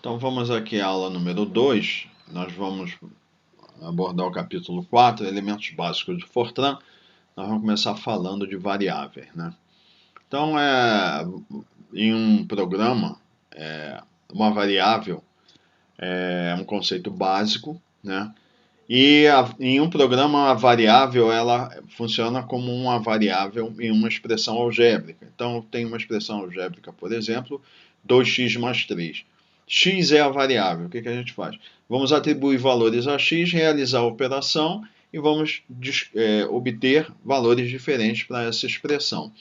Então vamos aqui à aula número 2. Nós vamos abordar o capítulo 4, elementos básicos de Fortran. Nós vamos começar falando de variáveis, né? Então, em um programa, uma variável é um conceito básico, né? E em um programa, a variável ela funciona como uma variável em uma expressão algébrica. Então, tem uma expressão algébrica, por exemplo, 2x mais 3. X é a variável. O que a gente faz? Vamos atribuir valores a x, realizar a operação e vamos obter valores diferentes para essa expressão.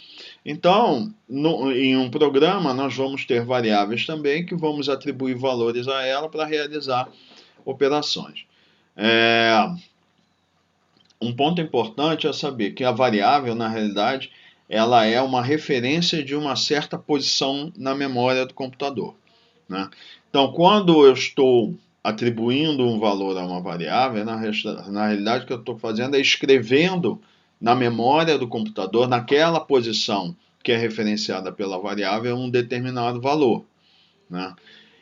Então, em um programa, nós vamos ter variáveis também que vamos atribuir valores a ela para realizar operações. Um ponto importante é saber que a variável, na realidade, ela é uma referência de uma certa posição na memória do computador, né? Então, quando eu estou atribuindo um valor a uma variável, na realidade o que eu estou fazendo é escrevendo na memória do computador, naquela posição que é referenciada pela variável, um determinado valor, né?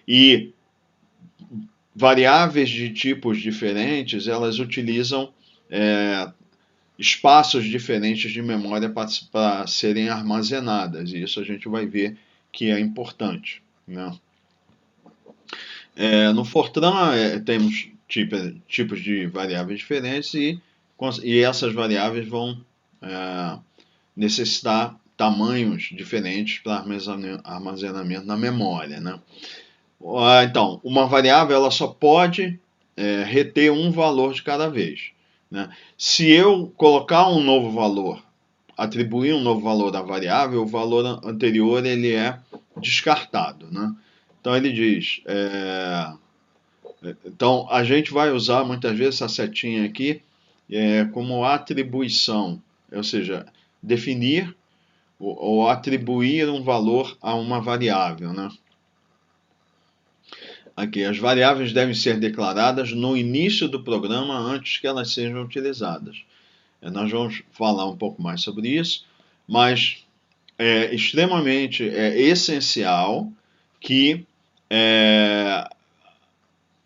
E variáveis de tipos diferentes, elas utilizam espaços diferentes de memória para serem armazenadas, e isso a gente vai ver que é importante, né? No Fortran temos tipos de variáveis diferentes e essas variáveis vão necessitar tamanhos diferentes para armazenamento na memória, né? Então, uma variável ela só pode reter um valor de cada vez, né? Se eu colocar um novo valor, atribuir um novo valor à variável, o valor anterior ele é descartado, né? Então ele diz, então a gente vai usar muitas vezes essa setinha aqui como atribuição, ou seja, definir ou atribuir um valor a uma variável, né? Aqui, as variáveis devem ser declaradas no início do programa antes que elas sejam utilizadas. Nós vamos falar um pouco mais sobre isso, mas é extremamente essencial que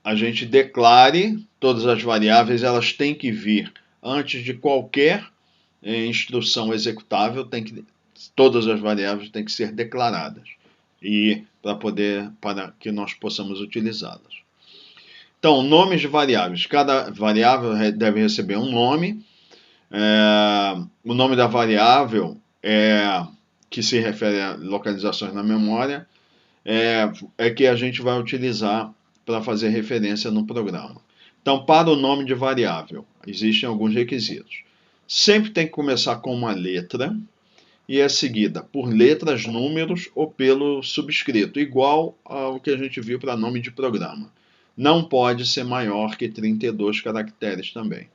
a gente declare todas as variáveis, elas têm que vir antes de qualquer instrução executável, todas as variáveis têm que ser declaradas e para que nós possamos utilizá-las. Então, nomes de variáveis. Cada variável deve receber um nome. O nome da variável que se refere a localizações na memória que a gente vai utilizar para fazer referência no programa. Então, para o nome de variável, existem alguns requisitos. Sempre tem que começar com uma letra e é seguida por letras, números ou pelo subscrito, igual ao que a gente viu para nome de programa. Não pode ser maior que 32 caracteres também.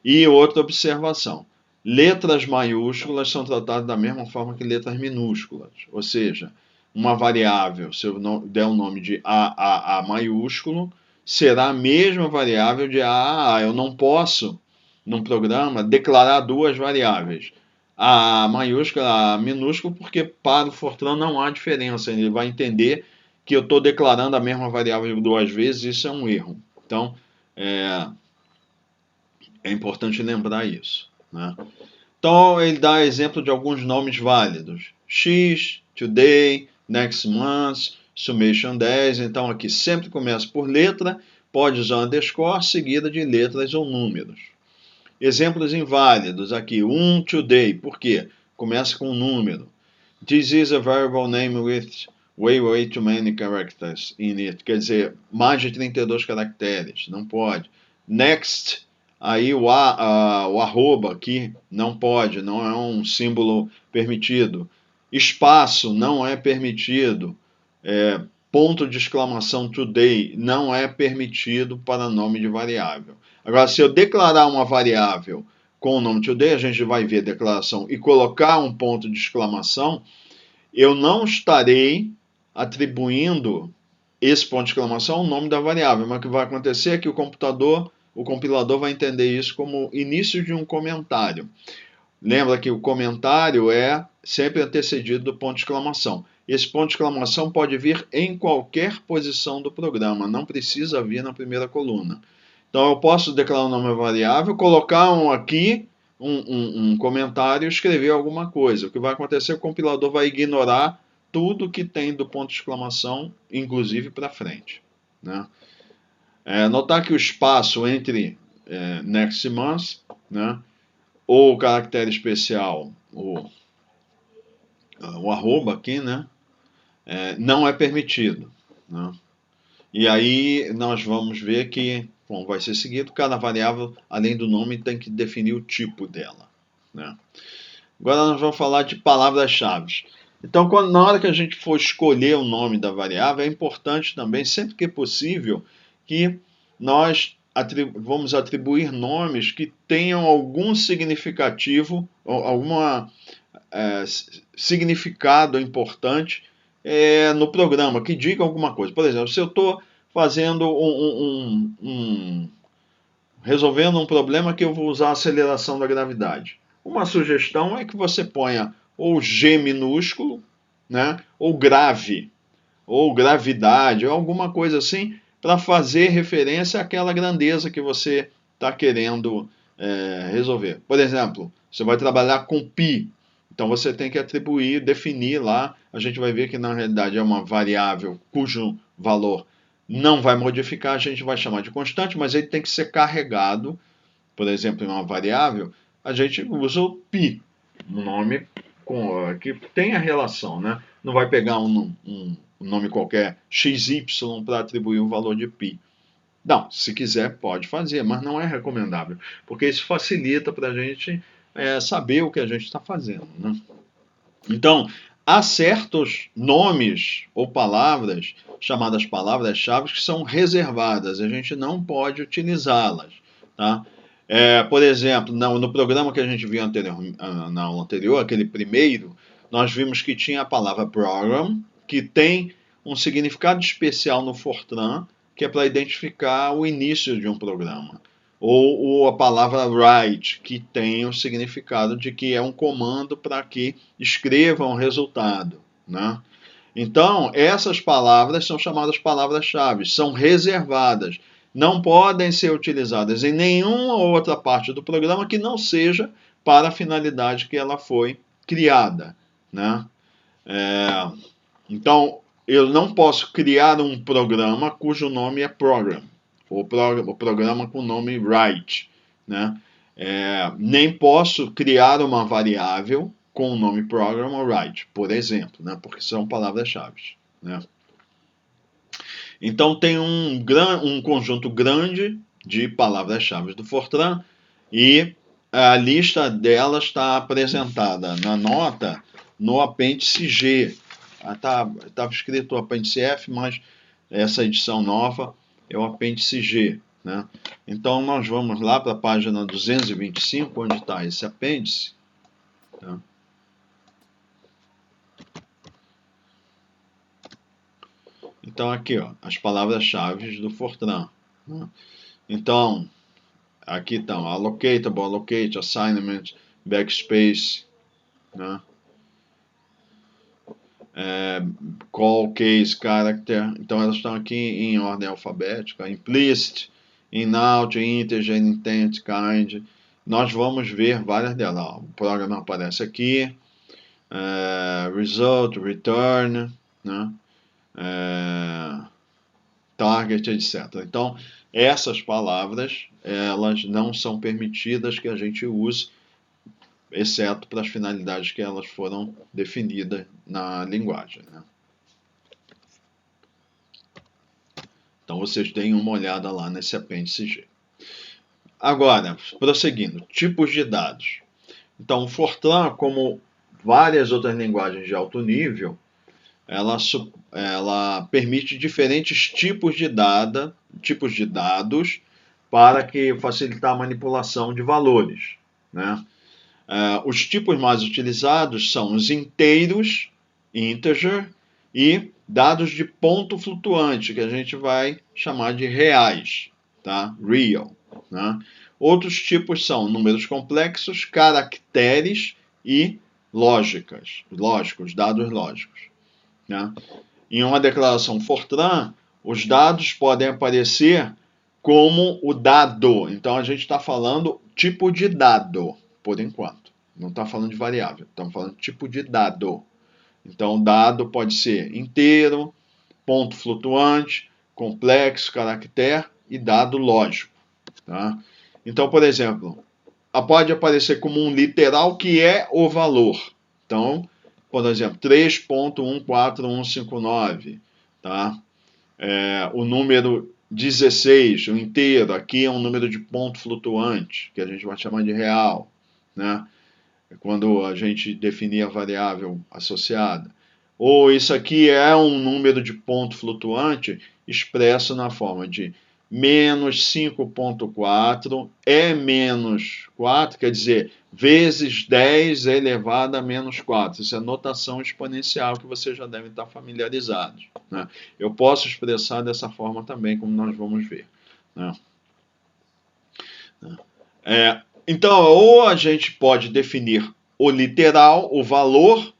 E outra observação, letras maiúsculas são tratadas da mesma forma que letras minúsculas, ou seja, uma variável, se eu der o nome de AAA maiúsculo, será a mesma variável de AAA. Eu não posso, num programa, declarar duas variáveis, a maiúsculo e a minúsculo, porque para o Fortran não há diferença. Ele vai entender que eu estou declarando a mesma variável duas vezes, isso é um erro. Então, é importante lembrar isso, né? Então, ele dá exemplo de alguns nomes válidos. X, Today, Next Month, Summation 10. Então, aqui sempre começa por letra, pode usar underscore, seguida de letras ou números. Exemplos inválidos aqui, Today, por quê? Começa com um número. This is a variable name with way too many characters in it. Quer dizer, mais de 32 caracteres, não pode. Next, aí o arroba aqui não pode, não é um símbolo permitido. Espaço não é permitido. Ponto de exclamação today não é permitido para nome de variável. Agora, se eu declarar uma variável com o nome today, a gente vai ver a declaração e colocar um ponto de exclamação, eu não estarei atribuindo esse ponto de exclamação ao nome da variável, mas o que vai acontecer é que o compilador vai entender isso como início de um comentário. Lembra que o comentário é sempre antecedido do ponto de exclamação. esse ponto de exclamação pode vir em qualquer posição do programa, não precisa vir na primeira coluna. Então eu posso declarar um nome variável, colocar aqui um comentário e escrever alguma coisa. O que vai acontecer é que o compilador vai ignorar tudo que tem do ponto de exclamação, inclusive para frente, né? Notar que o espaço entre next month, né, ou o caractere especial, o arroba aqui, né, não é permitido, né? E aí nós vamos ver que, como vai ser seguido, cada variável, além do nome, tem que definir o tipo dela, né? Agora nós vamos falar de palavras-chave. Então, na hora que a gente for escolher o nome da variável, é importante também, sempre que possível, que nós vamos atribuir nomes que tenham algum significativo, alguma significado importante no programa, que diga alguma coisa. Por exemplo, se eu estou fazendo resolvendo um problema que eu vou usar a aceleração da gravidade. Uma sugestão é que você ponha ou G minúsculo, né, ou grave, ou gravidade, ou alguma coisa assim, para fazer referência àquela grandeza que você está querendo resolver. Por exemplo, você vai trabalhar com π, então você tem que atribuir, definir lá, a gente vai ver que na realidade é uma variável cujo valor não vai modificar, a gente vai chamar de constante, mas ele tem que ser carregado, por exemplo, em uma variável, a gente usa o π, um nome que tem a relação, né? Não vai pegar um nome qualquer, xy, para atribuir um valor de π. Não, se quiser pode fazer, mas não é recomendável, porque isso facilita para a gente saber o que a gente está fazendo, né? Então, há certos nomes ou palavras, chamadas palavras-chave, que são reservadas, a gente não pode utilizá-las, tá? Por exemplo, no programa que a gente viu na aula anterior, aquele primeiro, nós vimos que tinha a palavra program, que tem um significado especial no Fortran, que é para identificar o início de um programa. Ou a palavra write, que tem o significado de que é um comando para que escreva um resultado, né? Então, essas palavras são chamadas palavras-chave, são reservadas, não podem ser utilizadas em nenhuma outra parte do programa que não seja para a finalidade que ela foi criada, né? Então, eu não posso criar um programa cujo nome é program, ou programa com o nome write, né? Nem posso criar uma variável com o nome program ou write, por exemplo, né? Porque são palavras-chave, né? Então tem um conjunto grande de palavras-chave do Fortran e a lista delas está apresentada na nota no apêndice G. Estava escrito o apêndice F, mas essa edição nova é o apêndice G, né? Então nós vamos lá para a página 225, onde está esse apêndice, tá? Então aqui, ó, as palavras-chave do Fortran, né? Então aqui estão allocatable, allocate, assignment, backspace, né? Call, case, character. Então elas estão aqui em ordem alfabética, implicit, inout, integer, intent, kind. Nós vamos ver várias delas. Ó, o programa aparece aqui, result, return, né? Target, etc. Então, essas palavras, elas não são permitidas que a gente use, exceto para as finalidades que elas foram definidas na linguagem, né? Então, vocês deem uma olhada lá nesse apêndice G. Agora, prosseguindo, tipos de dados. Então, o Fortran, como várias outras linguagens de alto nível, ela permite diferentes tipos de dados para facilitar a manipulação de valores, né? Os tipos mais utilizados são os inteiros, integer, e dados de ponto flutuante, que a gente vai chamar de reais, tá? Real, né? Outros tipos são números complexos, caracteres e lógicos, dados lógicos. né? Em uma declaração Fortran, os dados podem aparecer como o dado. Então a gente está falando tipo de dado, por enquanto. Não está falando de variável, estamos falando de tipo de dado. Então, dado pode ser inteiro, ponto flutuante, complexo, caractere e dado lógico. Tá? Então, por exemplo, pode aparecer como um literal que é o valor. Então, por exemplo, 3.14159, tá? O número 16, o inteiro, aqui é um número de ponto flutuante, que a gente vai chamar de real, né? Quando a gente definir a variável associada. Ou isso aqui é um número de ponto flutuante expresso na forma de menos 5,4 é menos 4, quer dizer, vezes 10 elevado a menos 4. Isso é notação exponencial que vocês já devem estar familiarizados, né? Eu posso expressar dessa forma também, como nós vamos ver, né? Então, ou a gente pode definir o literal, o valor,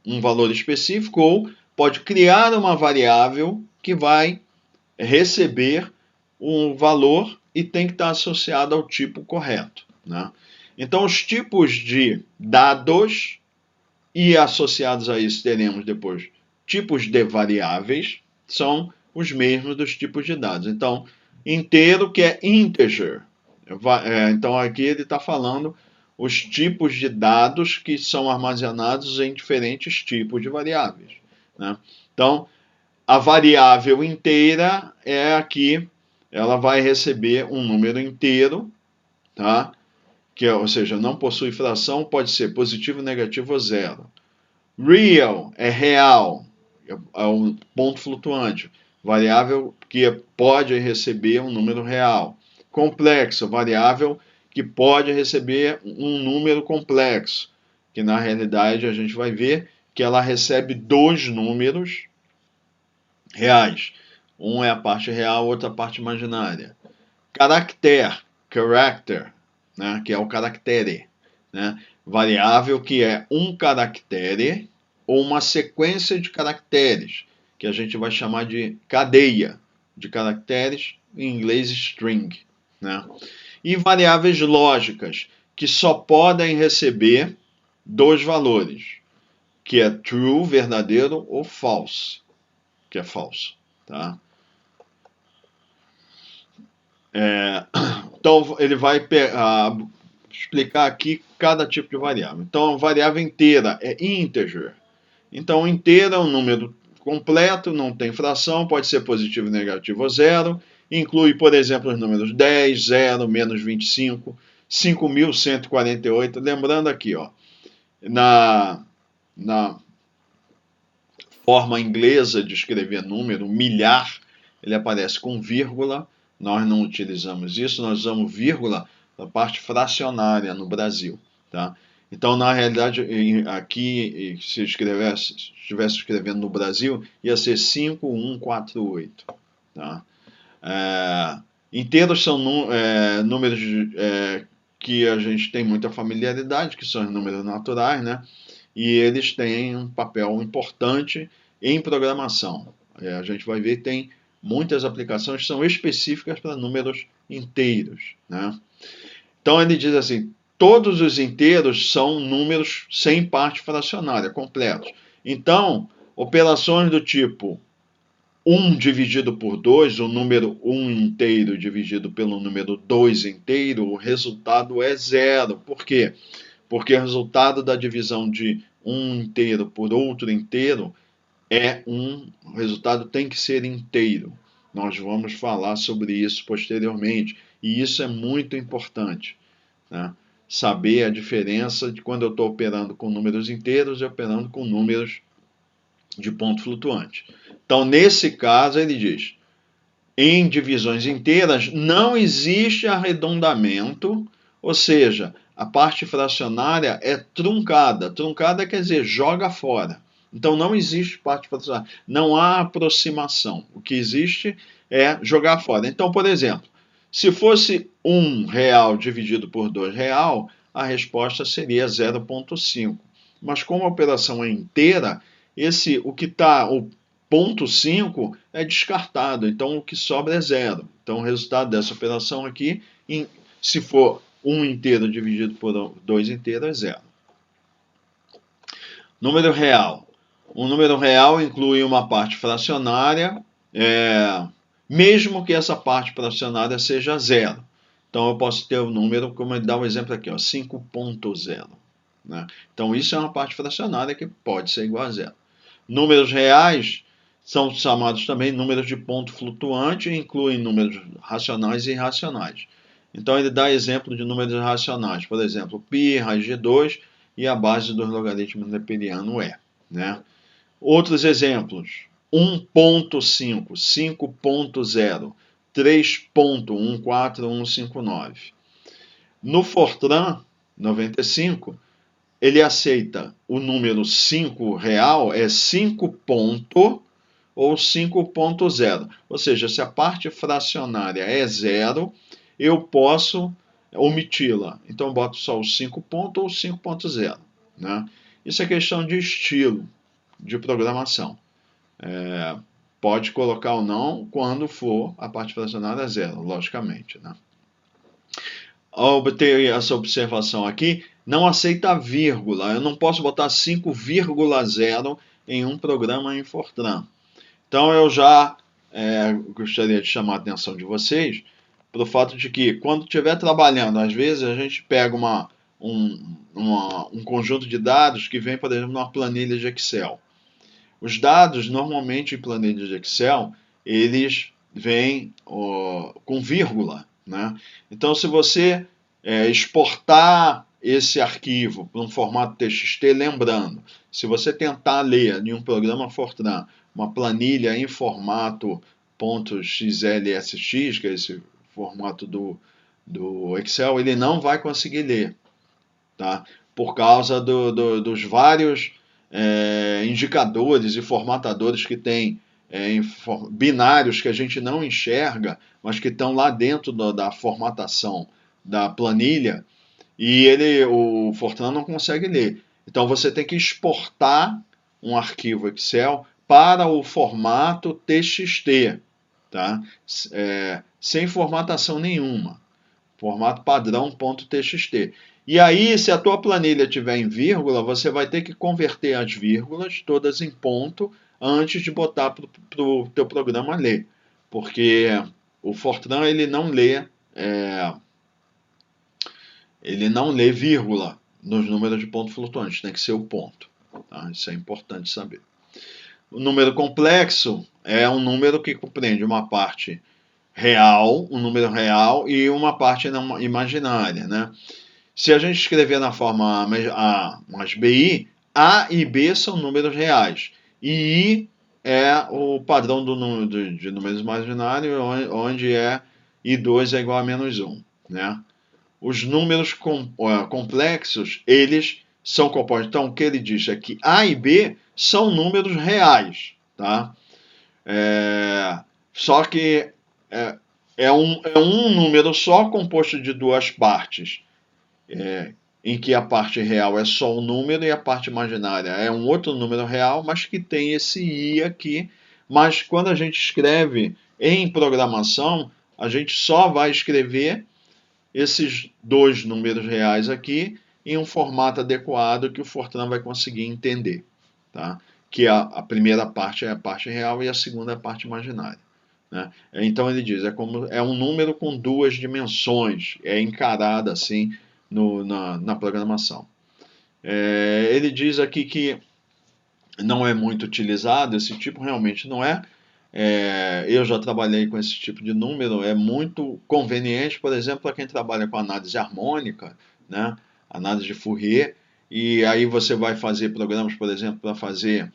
um valor específico, ou pode criar uma variável que vai receber um valor e tem que estar associado ao tipo correto, né? Então, os tipos de dados e associados a isso teremos depois tipos de variáveis, são os mesmos dos tipos de dados. Então, inteiro que é integer. Então, aqui ele está falando os tipos de dados que são armazenados em diferentes tipos de variáveis, né? Então, a variável inteira é aqui, ela vai receber um número inteiro, tá? Ou seja, não possui fração, pode ser positivo, negativo ou zero. Real é real, é um ponto flutuante, variável que pode receber um número real. Complexo, variável que pode receber um número complexo, que na realidade a gente vai ver que ela recebe dois números reais. Um é a parte real, outra a parte imaginária. Caractere, character, né, que é o caractere, né, variável que é um caractere ou uma sequência de caracteres, que a gente vai chamar de cadeia de caracteres, em inglês string, né? E variáveis lógicas, que só podem receber dois valores, que é true, verdadeiro, ou false, que é falso, tá? Então, ele vai explicar aqui cada tipo de variável. Então, a variável inteira é integer. Então, inteira é um número completo, não tem fração, pode ser positivo, negativo ou zero. Inclui, por exemplo, os números 10, 0, menos 25, 5.148. Lembrando aqui, ó, na forma inglesa de escrever número, milhar, ele aparece com vírgula. Nós não utilizamos isso, nós usamos vírgula na parte fracionária no Brasil, tá? Então, na realidade, aqui, se estivesse escrevendo no Brasil, ia ser 5148, tá? Inteiros são números que a gente tem muita familiaridade, que são os números naturais, né? E eles têm um papel importante em programação. A gente vai ver que tem muitas aplicações que são específicas para números inteiros, né? Então ele diz assim, todos os inteiros são números sem parte fracionária, completos. Então, operações do tipo 1 dividido por 2, o número 1 inteiro dividido pelo número 2 inteiro, o resultado é zero. Por quê? Porque o resultado da divisão de um inteiro por outro inteiro o resultado tem que ser inteiro. Nós vamos falar sobre isso posteriormente, e isso é muito importante, né? Saber a diferença de quando eu estou operando com números inteiros e operando com números de ponto flutuante. Então, nesse caso, ele diz, em divisões inteiras não existe arredondamento, ou seja, a parte fracionária é truncada. Truncada quer dizer joga fora. Então não existe parte fracionária, não há aproximação. O que existe é jogar fora. Então, por exemplo, se fosse R$1 dividido por R$2, a resposta seria 0,5. Mas como a operação é inteira, o que está, o ponto 5 é descartado, então o que sobra é 0. Então o resultado dessa operação aqui, se for 1 inteiro dividido por 2 inteiros, é 0. Número real. Um número real inclui uma parte fracionária, mesmo que essa parte fracionária seja 0. Então eu posso ter o número, como ele dá um exemplo aqui, 5.0. Né? Então isso é uma parte fracionária que pode ser igual a 0. Números reais são chamados também números de ponto flutuante e incluem números racionais e irracionais. Então ele dá exemplo de números racionais, por exemplo, π, raiz de 2 e a base dos logaritmos neperiano é. Né? Outros exemplos, 1.5, 5.0, 3.14159. No Fortran 95, ele aceita o número 5 real, é 5 ponto ou 5.0. Ou seja, se a parte fracionária é 0, eu posso omiti-la. Então, eu boto só o 5 ponto ou 5.0. Né? Isso é questão de estilo de programação. Pode colocar ou não quando for a parte fracionária 0, logicamente. Né? Ao obter essa observação aqui, não aceita vírgula. Eu não posso botar 5,0 em um programa em Fortran. Então eu já gostaria de chamar a atenção de vocês para o fato de que quando estiver trabalhando, às vezes a gente pega um conjunto de dados que vem, por exemplo, numa planilha de Excel. Os dados, normalmente em planilhas de Excel, eles vêm com vírgula. Né? Então, se você exportar esse arquivo para um formato TXT, lembrando, se você tentar ler em um programa Fortran uma planilha em formato .xlsx, que é esse formato do Excel, ele não vai conseguir ler, tá? Por causa dos vários indicadores e formatadores que tem binários que a gente não enxerga, mas que estão lá dentro da formatação da planilha, e o Fortran não consegue ler. Então você tem que exportar um arquivo Excel para o formato TXT, tá? Sem formatação nenhuma. Formato padrão .txt. E aí, se a tua planilha tiver em vírgula, você vai ter que converter as vírgulas todas em ponto antes de botar para o teu programa ler. Porque o Fortran ele não lê vírgula nos números de ponto flutuante, tem que ser o ponto. Tá? Isso é importante saber. O número complexo é um número que compreende uma parte real, um número real e uma parte imaginária. Né? Se a gente escrever na forma A mais BI, A e B são números reais. E I é o padrão de números imaginários, onde I2 é igual a -1. Né? Os números complexos, eles são compostos. Então, o que ele diz é que A e B são números reais. Tá? Só que é um número só composto de duas partes. Em que a parte real é só um número e a parte imaginária é um outro número real, mas que tem esse i aqui. Mas quando a gente escreve em programação, a gente só vai escrever esses dois números reais aqui em um formato adequado que o Fortran vai conseguir entender. Tá? Que a primeira parte é a parte real e a segunda é a parte imaginária. Né? Então ele diz, é um número com duas dimensões, é encarado assim na programação. Ele diz aqui que não é muito utilizado, esse tipo realmente não é. Eu já trabalhei com esse tipo de número, é muito conveniente, por exemplo, para quem trabalha com análise harmônica, né? Análise de Fourier, e aí você vai fazer programas, por exemplo, para fazer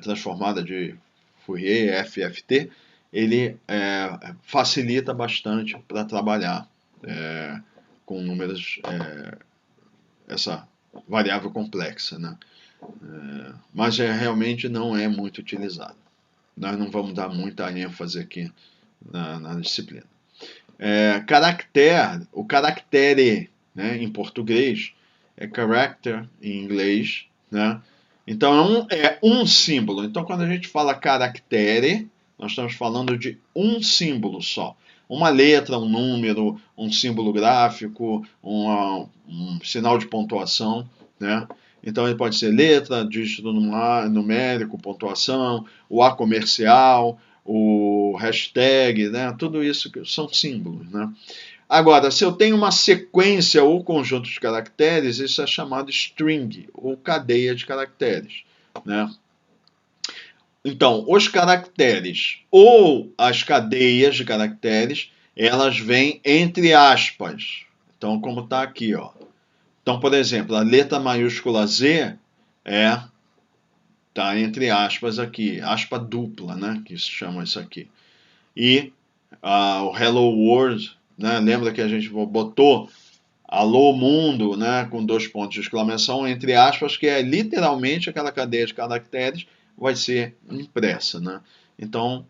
transformada de Fourier, FFT, ele facilita bastante para trabalhar com números, essa variável complexa, né? Mas realmente não é muito utilizado. Nós não vamos dar muita ênfase aqui na disciplina. O caractere, né, em português, é character em inglês, né? Então é um símbolo. Então quando a gente fala caractere, nós estamos falando de um símbolo só. Uma letra, um número, um símbolo gráfico, um sinal de pontuação, né? Então ele pode ser letra, dígito numérico, pontuação, o A comercial, o hashtag, né? Tudo isso são símbolos, né? Agora, se eu tenho uma sequência ou conjunto de caracteres, isso é chamado string, ou cadeia de caracteres, né? Então, os caracteres ou as cadeias de caracteres, elas vêm entre aspas. Então, como está aqui, ó. Então, por exemplo, a letra maiúscula Z tá entre aspas aqui, aspa dupla, né? Que se chama isso aqui. E o Hello World, né? Lembra que a gente botou Alô Mundo, né? Com 2 pontos de exclamação, entre aspas, que é literalmente aquela cadeia de caracteres vai ser impressa, né? Então,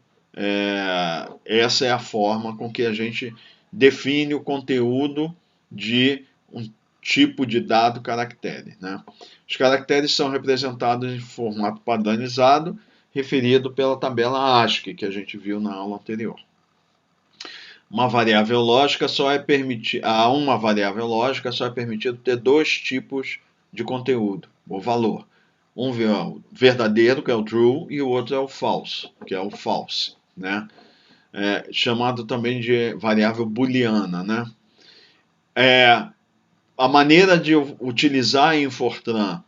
essa é a forma com que a gente define o conteúdo de um tipo de dado caractere, né? Os caracteres são representados em formato padronizado, referido pela tabela ASCII, que a gente viu na aula anterior. Uma variável lógica só é permitido, a uma variável lógica só é permitido ter 2 tipos de conteúdo, ou valor. Um é o verdadeiro, que é o true, e o outro é o false, que é o false, né? Chamado também de variável booleana, né? A maneira de utilizar em Fortran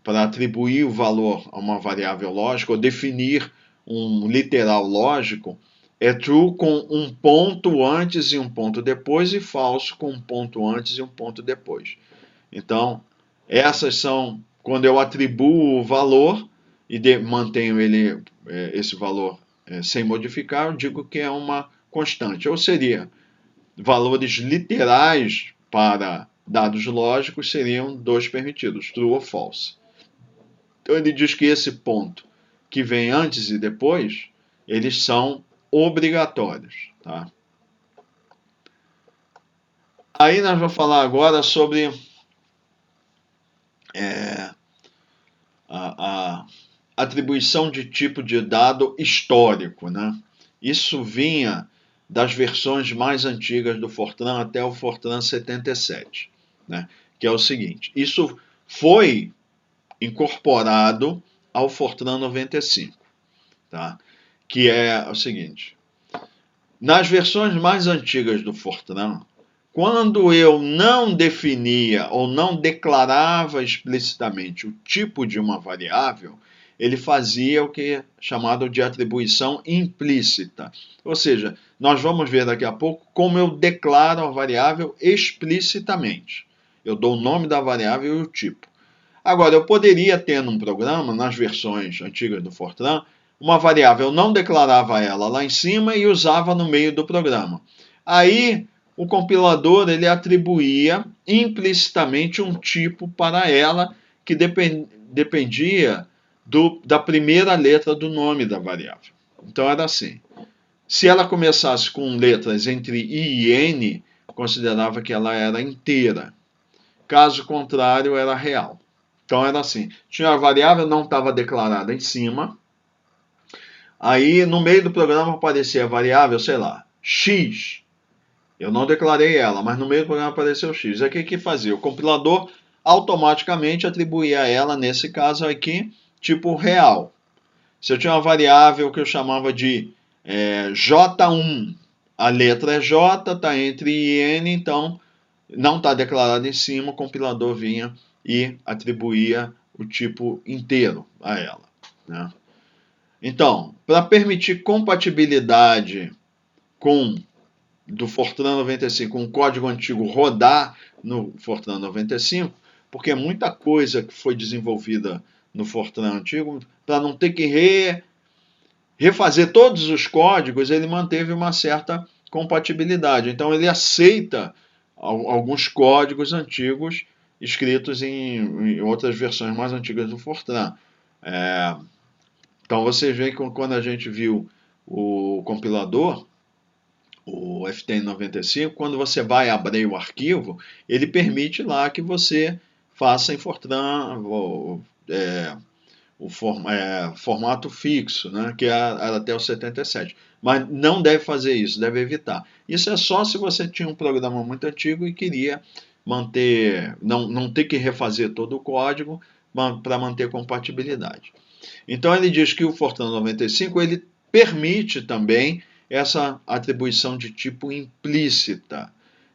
para atribuir o valor a uma variável lógica ou definir um literal lógico é true com um ponto antes e um ponto depois e false com um ponto antes e um ponto depois. Então, essas são quando eu atribuo o valor e mantenho esse valor sem modificar, eu digo que é uma constante. Ou seria, valores literais para dados lógicos seriam 2 permitidos, true ou false. Então ele diz que esse ponto que vem antes e depois, eles são obrigatórios. Tá? Aí nós vamos falar agora sobre a atribuição de tipo de dado histórico. Né? Isso vinha das versões mais antigas do Fortran até o Fortran 77, né? Que é o seguinte, isso foi incorporado ao Fortran 95, tá? Que é o seguinte, nas versões mais antigas do Fortran, quando eu não definia ou não declarava explicitamente o tipo de uma variável, ele fazia o que é chamado de atribuição implícita. Ou seja, nós vamos ver daqui a pouco como eu declaro a variável explicitamente. Eu dou o nome da variável e o tipo. Agora, eu poderia ter num programa, nas versões antigas do Fortran, uma variável, eu não declarava ela lá em cima e usava no meio do programa. Aí, o compilador ele atribuía implicitamente um tipo para ela que dependia da primeira letra do nome da variável. Então, era assim. Se ela começasse com letras entre I e N, considerava que ela era inteira. Caso contrário, era real. Então era assim, tinha a variável, não estava declarada em cima, aí no meio do programa aparecia a variável, sei lá, x. Eu não declarei ela, mas no meio do programa apareceu x. Aí o que fazia? O compilador automaticamente atribuía a ela, nesse caso aqui, tipo real. Se eu tinha uma variável que eu chamava de J1, a letra é J, está entre I e N, então não está declarado em cima, o compilador vinha e atribuía o tipo inteiro a ela. Né? Então, para permitir compatibilidade do Fortran 95 com o código antigo rodar no Fortran 95, porque muita coisa que foi desenvolvida no Fortran antigo, para não ter que refazer todos os códigos, ele manteve uma certa compatibilidade. Então, ele aceita alguns códigos antigos escritos em outras versões mais antigas do Fortran. Então você vê que quando a gente viu o compilador, o FTN95, quando você vai abrir o arquivo, ele permite lá que você faça em Fortran formato fixo, né, que era até o 77. Mas não deve fazer isso, deve evitar. Isso é só se você tinha um programa muito antigo e queria manter, não ter que refazer todo o código para manter compatibilidade. Então ele diz que o Fortran 95 ele permite também essa atribuição de tipo implícita.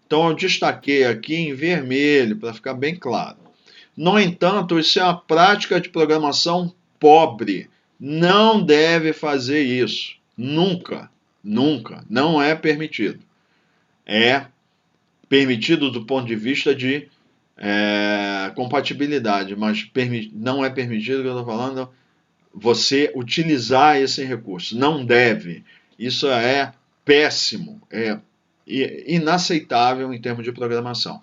Então eu destaquei aqui em vermelho para ficar bem claro. No entanto, isso é uma prática de programação pobre. Não deve fazer isso. Nunca, nunca. Não é permitido. É permitido do ponto de vista de compatibilidade, mas não é permitido, que eu estou falando, você utilizar esse recurso. Não deve. Isso é péssimo, é inaceitável em termos de programação.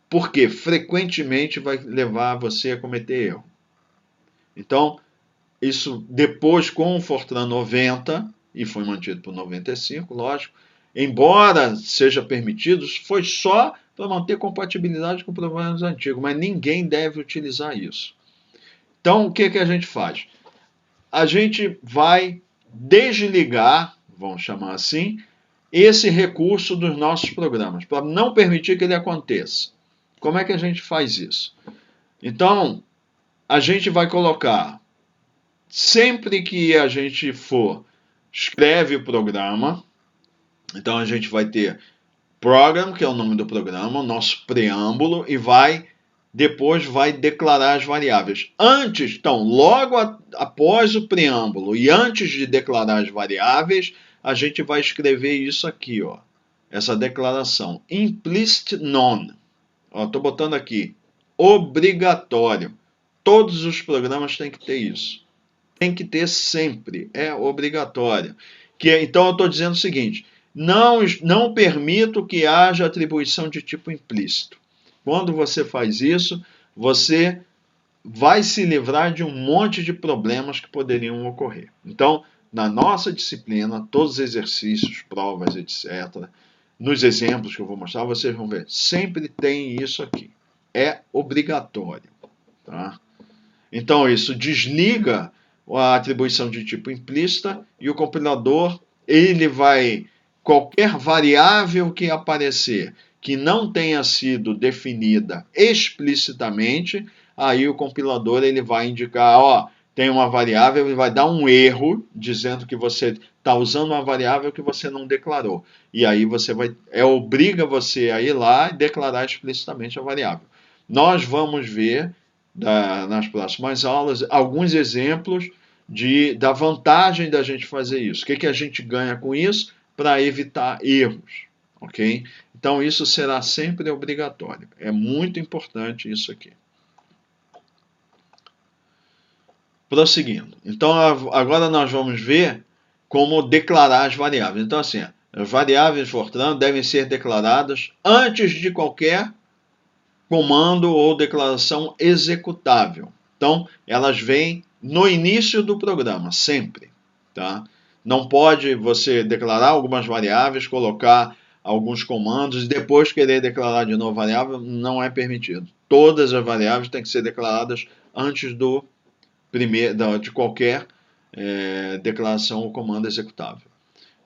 Porque frequentemente vai levar você a cometer erro. Então, isso depois com o Fortran 90, e foi mantido por 95, lógico, embora seja permitido, foi só para manter compatibilidade com programas antigos, mas ninguém deve utilizar isso. Então, o que a gente faz? A gente vai desligar, vamos chamar assim, esse recurso dos nossos programas, para não permitir que ele aconteça. Como é que a gente faz isso? Então, a gente vai colocar, sempre que a gente escreve o programa, então a gente vai ter program, que é o nome do programa, o nosso preâmbulo, e depois vai declarar as variáveis. Antes, então, logo após o preâmbulo e antes de declarar as variáveis, a gente vai escrever isso aqui, ó, essa declaração, implicit none. Estou botando aqui, obrigatório. Todos os programas têm que ter isso. Tem que ter sempre, é obrigatório. Então eu estou dizendo o seguinte, não permito que haja atribuição de tipo implícito. Quando você faz isso, você vai se livrar de um monte de problemas que poderiam ocorrer. Então, na nossa disciplina, todos os exercícios, provas, etc., nos exemplos que eu vou mostrar, vocês vão ver, sempre tem isso aqui. É obrigatório. Tá? Então, isso desliga a atribuição de tipo implícita e o compilador, qualquer variável que aparecer que não tenha sido definida explicitamente, aí o compilador vai indicar, ó, tem uma variável e vai dar um erro dizendo que você está usando uma variável que você não declarou. E aí obriga você a ir lá e declarar explicitamente a variável. Nós vamos ver nas próximas aulas alguns exemplos da vantagem da gente fazer isso. O que a gente ganha com isso? Para evitar erros, ok? Então isso será sempre obrigatório. É muito importante isso aqui. Prosseguindo. Então agora nós vamos ver como declarar as variáveis. Então assim, as variáveis Fortran devem ser declaradas antes de qualquer comando ou declaração executável. Então, elas vêm no início do programa, sempre. Tá? Não pode você declarar algumas variáveis, colocar alguns comandos e depois querer declarar de novo variável, não é permitido. Todas as variáveis têm que ser declaradas antes de qualquer declaração ou comando executável.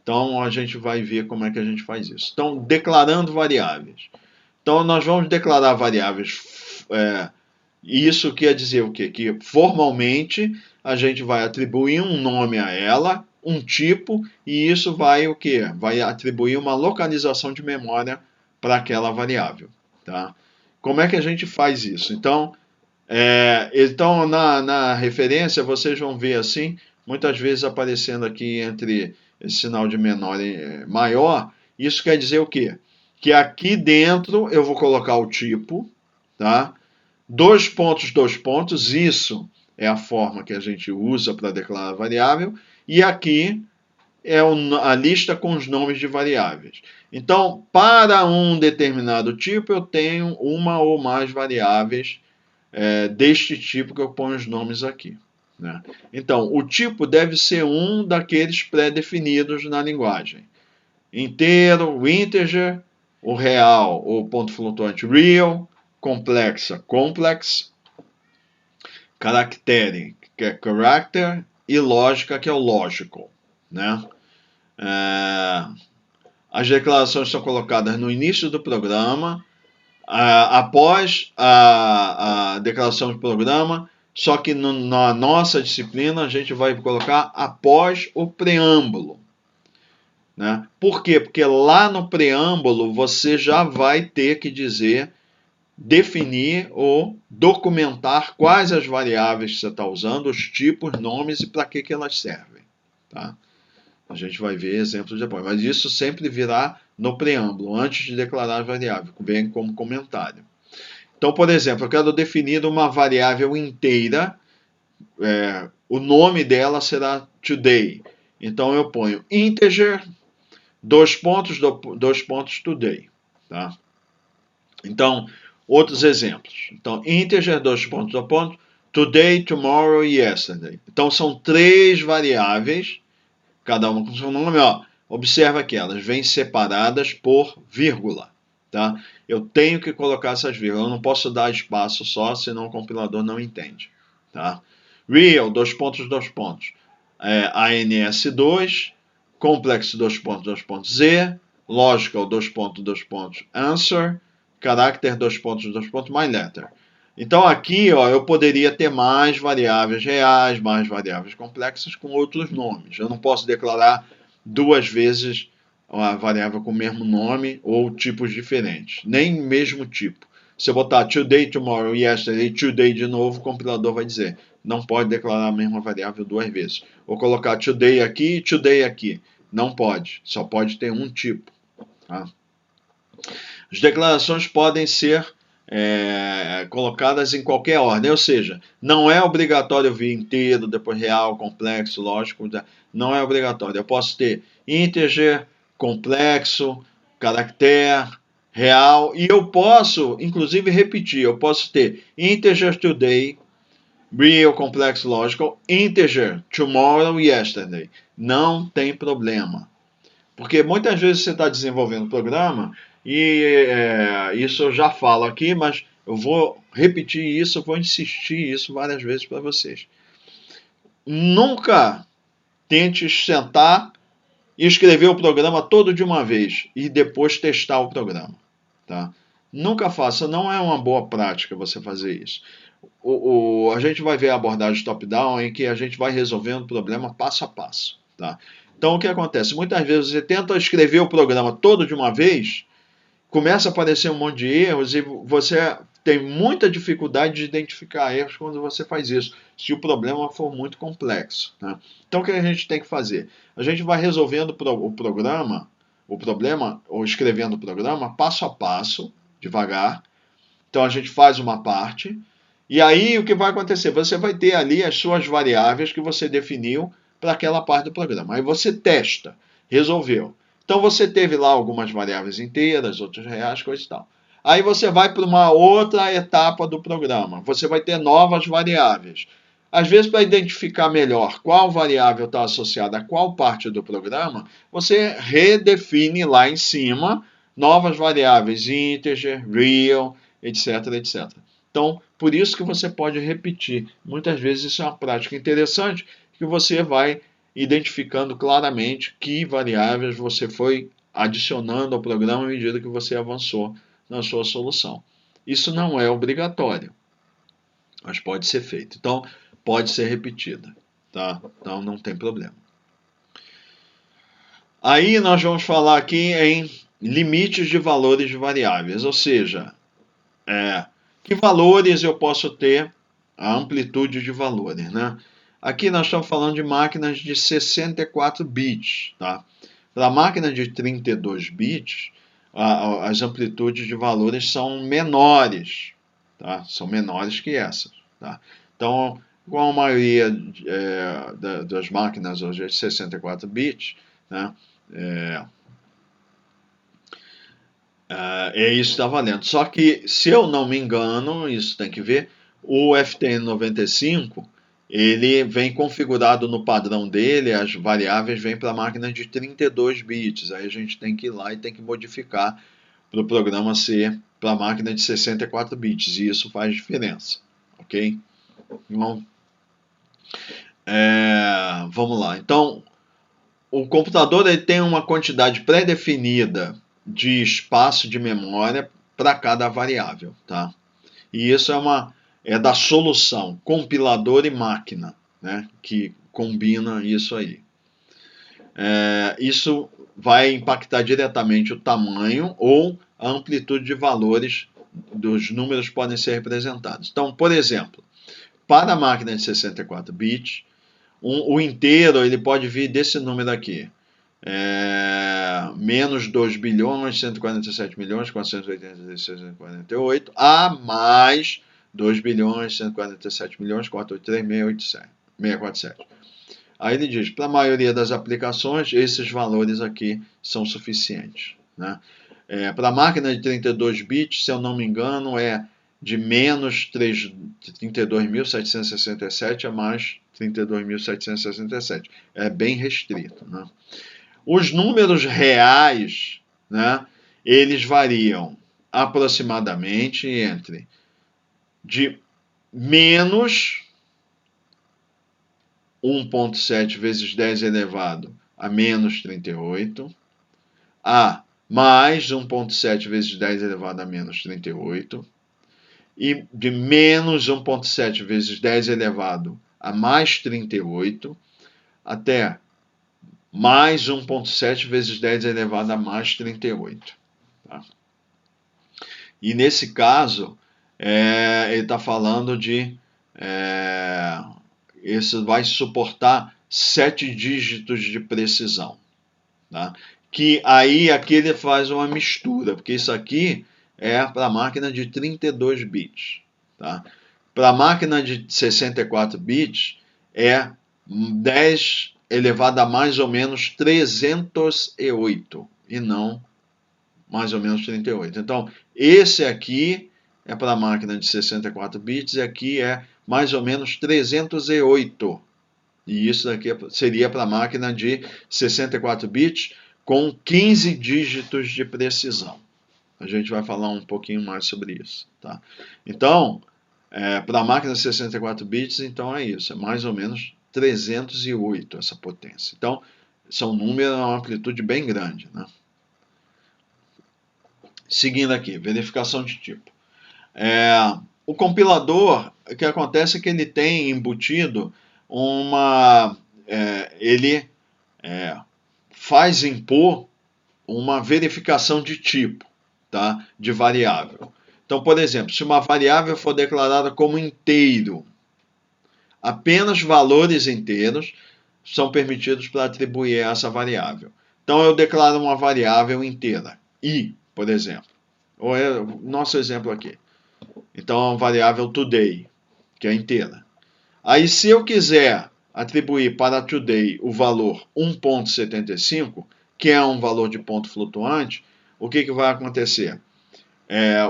Então, a gente vai ver como é que a gente faz isso. Então, declarando variáveis. Então, nós vamos declarar variáveis. Isso quer dizer o quê? Que formalmente a gente vai atribuir um nome a ela, um tipo, e isso vai o quê? Vai atribuir uma localização de memória para aquela variável. Tá? Como é que a gente faz isso? Então, na referência, vocês vão ver assim, muitas vezes aparecendo aqui entre esse sinal de menor e maior. Isso quer dizer o quê? Que aqui dentro eu vou colocar o tipo, tá? 2 pontos, 2 pontos, isso é a forma que a gente usa para declarar a variável, e aqui é a lista com os nomes de variáveis. Então, para um determinado tipo, eu tenho uma ou mais variáveis deste tipo que eu ponho os nomes aqui. Né? Então, o tipo deve ser um daqueles pré-definidos na linguagem. Inteiro, o integer, o real, ou ponto flutuante real, complexa, complex, caractere, que é character, e lógica, que é o logical, né? As declarações são colocadas no início do programa, após a declaração do programa, só que na nossa disciplina a gente vai colocar após o preâmbulo. Né? Por quê? Porque lá no preâmbulo você já vai ter que dizer, definir ou documentar quais as variáveis que você está usando, os tipos, nomes e para que elas servem. Tá? A gente vai ver exemplos depois, mas isso sempre virá no preâmbulo, antes de declarar a variável, vem como comentário. Então, por exemplo, eu quero definir uma variável inteira, o nome dela será today. Então eu ponho integer, dois pontos today. Tá? Então, outros exemplos. Então, integer, dois pontos, today, tomorrow e yesterday. Então, são 3 variáveis, cada uma com seu nome. Ó, observa que elas vêm separadas por vírgula. Tá? Eu tenho que colocar essas vírgulas, eu não posso dar espaço só, senão o compilador não entende. Tá? Real, dois pontos, ANS2, complex, Z, logical, answer, character, my letter. Então aqui, ó, eu poderia ter mais variáveis reais, mais variáveis complexas com outros nomes. Eu não posso declarar 2 vezes uma variável com o mesmo nome ou tipos diferentes, nem mesmo tipo. Se eu botar today, tomorrow, yesterday, today de novo, o compilador vai dizer, não pode declarar a mesma variável 2 vezes. Ou colocar today aqui e today aqui. Não pode, só pode ter um tipo. Tá? As declarações podem ser colocadas em qualquer ordem, ou seja, não é obrigatório vir inteiro, depois real, complexo, lógico, não é obrigatório. Eu posso ter integer, complexo, caractere, real, e eu posso, inclusive, repetir, eu posso ter integer today, real, complexo, logical, integer, tomorrow, yesterday. Não tem problema. Porque muitas vezes você está desenvolvendo o programa e isso eu já falo aqui, mas eu vou repetir isso, eu vou insistir isso várias vezes para vocês. Nunca tente sentar e escrever o programa todo de uma vez e depois testar o programa. Tá? Nunca faça, não é uma boa prática você fazer isso. A gente vai ver a abordagem top-down em que a gente vai resolvendo o problema passo a passo. Tá? Então, o que acontece? Muitas vezes você tenta escrever o programa todo de uma vez, começa a aparecer um monte de erros e você tem muita dificuldade de identificar erros quando você faz isso, se o problema for muito complexo. Tá? Então, o que a gente tem que fazer? A gente vai resolvendo o problema, ou escrevendo o programa, passo a passo, devagar. Então, a gente faz uma parte, e aí o que vai acontecer? Você vai ter ali as suas variáveis que você definiu para aquela parte do programa. Aí você testa, resolveu. Então você teve lá algumas variáveis inteiras, outras reais, coisa e tal. Aí você vai para uma outra etapa do programa. Você vai ter novas variáveis. Às vezes, para identificar melhor qual variável está associada a qual parte do programa, você redefine lá em cima novas variáveis, integer, real, etc, etc. Então, por isso que você pode repetir. Muitas vezes isso é uma prática interessante, que você vai identificando claramente que variáveis você foi adicionando ao programa à medida que você avançou na sua solução. Isso não é obrigatório, mas pode ser feito. Então, pode ser repetida. Tá? Então, não tem problema. Aí nós vamos falar aqui em limites de valores de variáveis, ou seja, que valores eu posso ter, a amplitude de valores, né? Aqui nós estamos falando de máquinas de 64 bits, tá? Para máquina de 32 bits, as amplitudes de valores são menores, tá? São menores que essas, tá? Então, com a maioria das máquinas hoje de 64 bits, né? Isso está valendo. Só que, se eu não me engano, isso tem que ver, o FTN95, ele vem configurado no padrão dele, as variáveis vêm para a máquina de 32 bits. Aí a gente tem que ir lá e tem que modificar para o programa ser para a máquina de 64 bits. E isso faz diferença, ok? Então, vamos lá. Então, o computador ele tem uma quantidade pré-definida de espaço de memória para cada variável, tá? E isso é da solução compilador e máquina, né? Que combina isso aí. Isso vai impactar diretamente o tamanho ou a amplitude de valores dos números que podem ser representados. Então, por exemplo, para a máquina de 64 bits, o inteiro ele pode vir desse número aqui. Menos 2 bilhões, 147 milhões, 486,48 a mais 2 bilhões, 147 milhões, 483, 647. Aí ele diz, para a maioria das aplicações, esses valores aqui são suficientes, né? Para a máquina de 32 bits, se eu não me engano, é de menos 32.767 a mais 32.767. É bem restrito, né? Os números reais, né, eles variam aproximadamente entre de menos 1,7 vezes 10 elevado a menos 38, a mais 1,7 vezes 10 elevado a menos 38, e de menos 1,7 vezes 10 elevado a mais 38, até mais 1,7 vezes 10 elevado a mais 38. Tá? E nesse caso, ele está falando de... isso vai suportar 7 dígitos de precisão. Tá? Que aí aqui ele faz uma mistura, porque isso aqui é para a máquina de 32 bits. Tá? Para a máquina de 64 bits é 10 elevado a mais ou menos 308 e não mais ou menos 38. Então, esse aqui é para a máquina de 64 bits e aqui é mais ou menos 308. E isso daqui seria para a máquina de 64 bits com 15 dígitos de precisão. A gente vai falar um pouquinho mais sobre isso. Tá? Então, para a máquina de 64 bits, então é isso. É mais ou menos 308 essa potência. Então, são números, uma amplitude bem grande. Né? Seguindo aqui, verificação de tipo. O compilador, o que acontece é que ele tem embutido ele faz impor uma verificação de tipo, tá? De variável. Então, por exemplo, se uma variável for declarada como inteiro, apenas valores inteiros são permitidos para atribuir a essa variável. Então, eu declaro uma variável inteira, i, por exemplo. Ou nosso exemplo aqui. Então, é uma variável today, que é inteira. Aí, se eu quiser atribuir para today o valor 1,75, que é um valor de ponto flutuante, o que vai acontecer?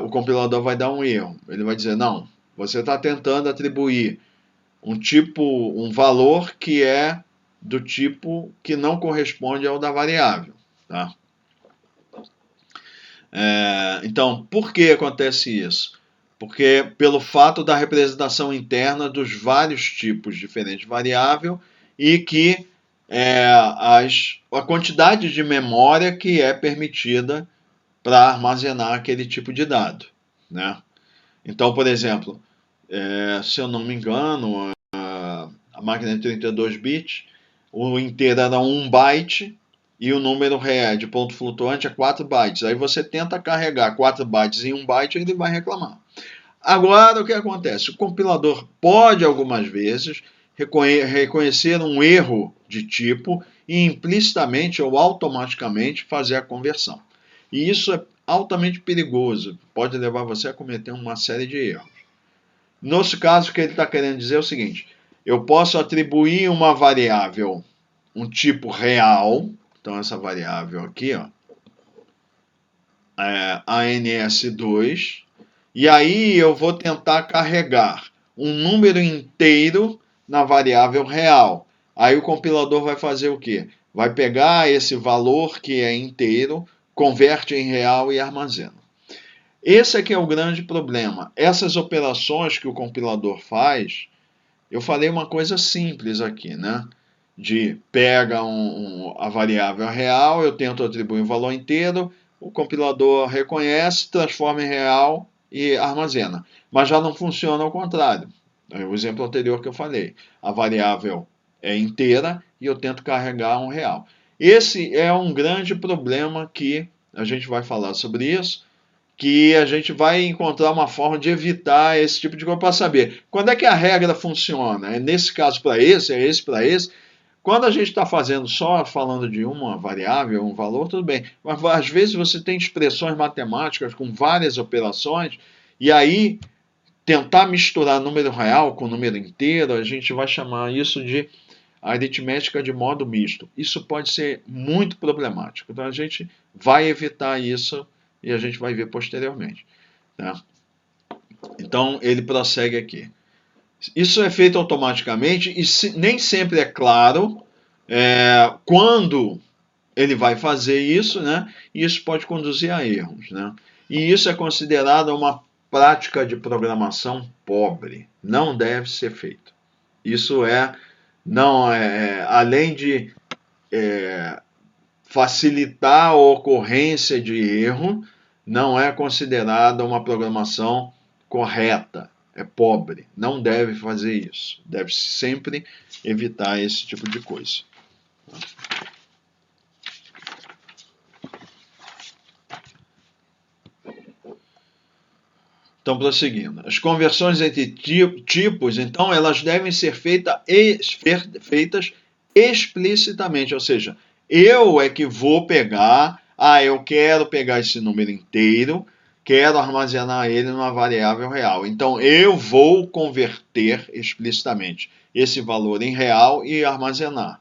O compilador vai dar um erro. Ele vai dizer, não, você está tentando atribuir um valor que é do tipo que não corresponde ao da variável. Tá? Então, por que acontece isso? Porque pelo fato da representação interna dos vários tipos diferentes de variável e que a quantidade de memória que é permitida para armazenar aquele tipo de dado. Né? Então, por exemplo, se eu não me engano, a máquina de 32 bits, o inteiro era 1 byte e o número real de ponto flutuante é 4 bytes. Aí você tenta carregar 4 bytes em 1 byte e ele vai reclamar. Agora, o que acontece? O compilador pode, algumas vezes, reconhecer um erro de tipo e implicitamente ou automaticamente fazer a conversão. E isso é altamente perigoso, pode levar você a cometer uma série de erros. Nesse caso, o que ele está querendo dizer é o seguinte: eu posso atribuir uma variável, um tipo real, então essa variável aqui, ó, ANS2, e aí eu vou tentar carregar um número inteiro na variável real. Aí o compilador vai fazer o quê? Vai pegar esse valor que é inteiro, converte em real e armazena. Esse aqui é o grande problema. Essas operações que o compilador faz, eu falei uma coisa simples aqui, né? De pega a variável real, eu tento atribuir um valor inteiro, o compilador reconhece, transforma em real e armazena. Mas já não funciona ao contrário. É o exemplo anterior que eu falei. A variável é inteira e eu tento carregar um real. Esse é um grande problema que a gente vai falar sobre isso, que a gente vai encontrar uma forma de evitar esse tipo de coisa para saber quando é que a regra funciona. É nesse caso para esse, é esse para esse. Quando a gente está fazendo só falando de uma variável, um valor, tudo bem. Mas às vezes você tem expressões matemáticas com várias operações, e aí tentar misturar número real com número inteiro, a gente vai chamar isso de aritmética de modo misto. Isso pode ser muito problemático. Então a gente vai evitar isso e a gente vai ver posteriormente. Tá? Então ele prossegue aqui. Isso é feito automaticamente e nem sempre é claro quando ele vai fazer isso, né? E isso pode conduzir a erros, né? E isso é considerado uma prática de programação pobre. Não deve ser feito. Isso não além de facilitar a ocorrência de erro, não é considerada uma programação correta. É pobre. Não deve fazer isso. Deve sempre evitar esse tipo de coisa. Então, prosseguindo. As conversões entre tipos, então, elas devem ser feitas explicitamente, ou seja, eu é que vou pegar, eu quero pegar esse número inteiro, quero armazenar ele numa variável real. Então, eu vou converter explicitamente esse valor em real e armazenar.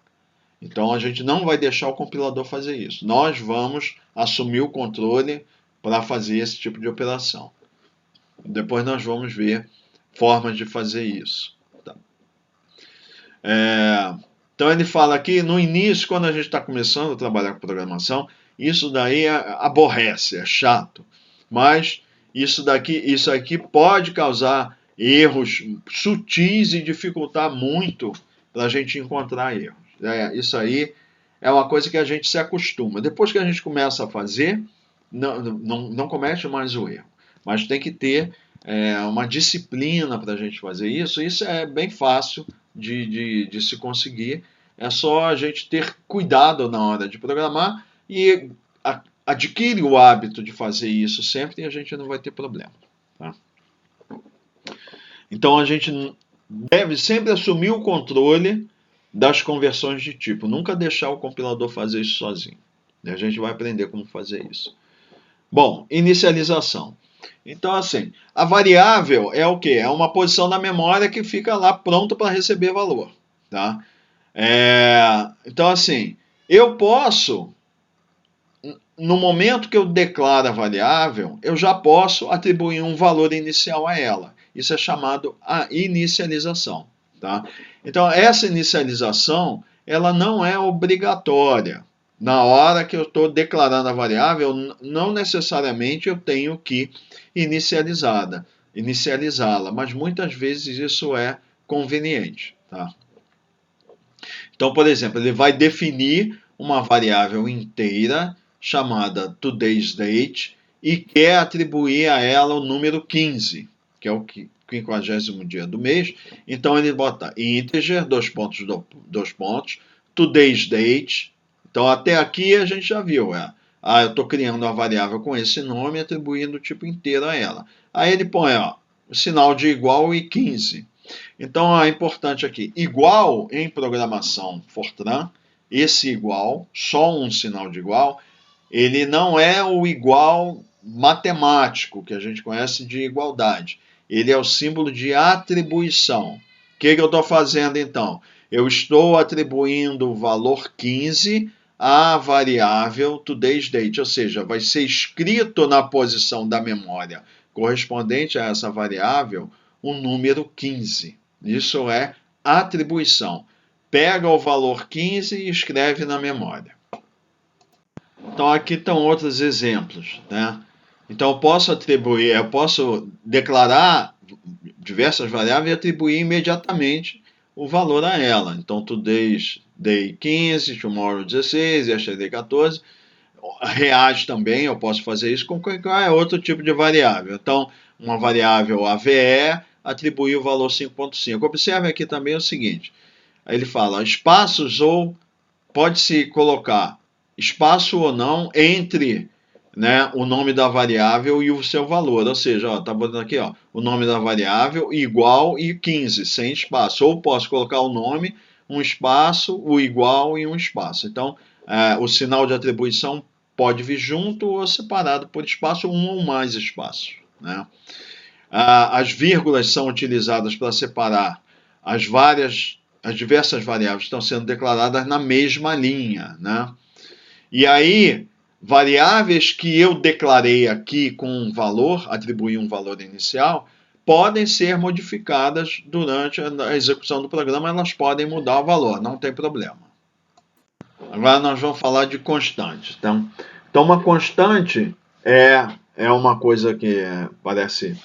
Então, a gente não vai deixar o compilador fazer isso. Nós vamos assumir o controle para fazer esse tipo de operação. Depois nós vamos ver formas de fazer isso. Tá? Então ele fala aqui, no início, quando a gente está começando a trabalhar com programação, isso daí aborrece, é chato. Mas isso aqui pode causar erros sutis e dificultar muito para a gente encontrar erros. Isso aí é uma coisa que a gente se acostuma. Depois que a gente começa a fazer, não comete mais o erro. Mas tem que ter uma disciplina para a gente fazer isso. Isso é bem fácil de se conseguir. É só a gente ter cuidado na hora de programar e adquire o hábito de fazer isso sempre e a gente não vai ter problema. Tá? Então a gente deve sempre assumir o controle das conversões de tipo. Nunca deixar o compilador fazer isso sozinho. E a gente vai aprender como fazer isso. Bom, inicialização. Então, assim, a variável é o quê? É uma posição na memória que fica lá pronta para receber valor. Tá? Então, assim, eu posso, no momento que eu declaro a variável, eu já posso atribuir um valor inicial a ela. Isso é chamado a inicialização. Tá? Então, essa inicialização, ela não é obrigatória. Na hora que eu estou declarando a variável, não necessariamente eu tenho que inicializá-la, mas muitas vezes isso é conveniente. Tá? Então, por exemplo, ele vai definir uma variável inteira chamada today's date e quer atribuir a ela o número 15, que é o 50º dia do mês. Então ele bota integer, dois pontos, today's date. Então até aqui a gente já viu, eu estou criando uma variável com esse nome e atribuindo o tipo inteiro a ela. Aí ele põe o sinal de igual e 15. Então é importante aqui, igual em programação Fortran, esse igual, só um sinal de igual, ele não é o igual matemático que a gente conhece de igualdade. Ele é o símbolo de atribuição. O que eu estou fazendo então? Eu estou atribuindo o valor 15 à variável today's date, ou seja, vai ser escrito na posição da memória correspondente a essa variável o número 15. Isso é atribuição. Pega o valor 15 e escreve na memória. Então aqui estão outros exemplos, né? Então eu posso declarar diversas variáveis e atribuir imediatamente o valor a ela. Então, today's day 15, tomorrow 16, yesterday 14. Reais também, eu posso fazer isso com qualquer outro tipo de variável. Então, uma variável AVE, atribuir o valor 5.5. Observe aqui também o seguinte, ele fala espaços ou pode-se colocar espaço ou não entre, né, o nome da variável e o seu valor. Ou seja, está botando aqui, ó, o nome da variável igual e 15, sem espaço. Ou posso colocar o nome, um espaço, o igual e um espaço. Então, o sinal de atribuição pode vir junto ou separado por espaço, um ou mais espaços, né? As vírgulas são utilizadas para separar as diversas variáveis que estão sendo declaradas na mesma linha, né? E aí, variáveis que eu declarei aqui com um valor, atribuí um valor inicial, podem ser modificadas durante a execução do programa, elas podem mudar o valor, não tem problema. Agora nós vamos falar de constantes. Então uma constante é uma coisa que parece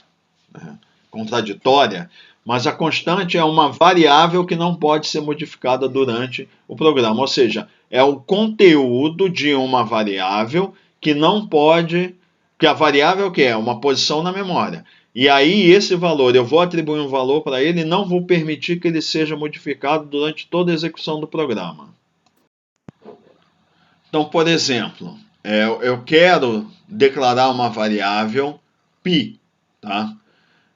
contraditória, mas a constante é uma variável que não pode ser modificada durante o programa. Ou seja, é o conteúdo de uma variável que não pode... que a variável que é uma posição na memória. E aí esse valor, eu vou atribuir um valor para ele e não vou permitir que ele seja modificado durante toda a execução do programa. Então, por exemplo, eu quero declarar uma variável π, tá?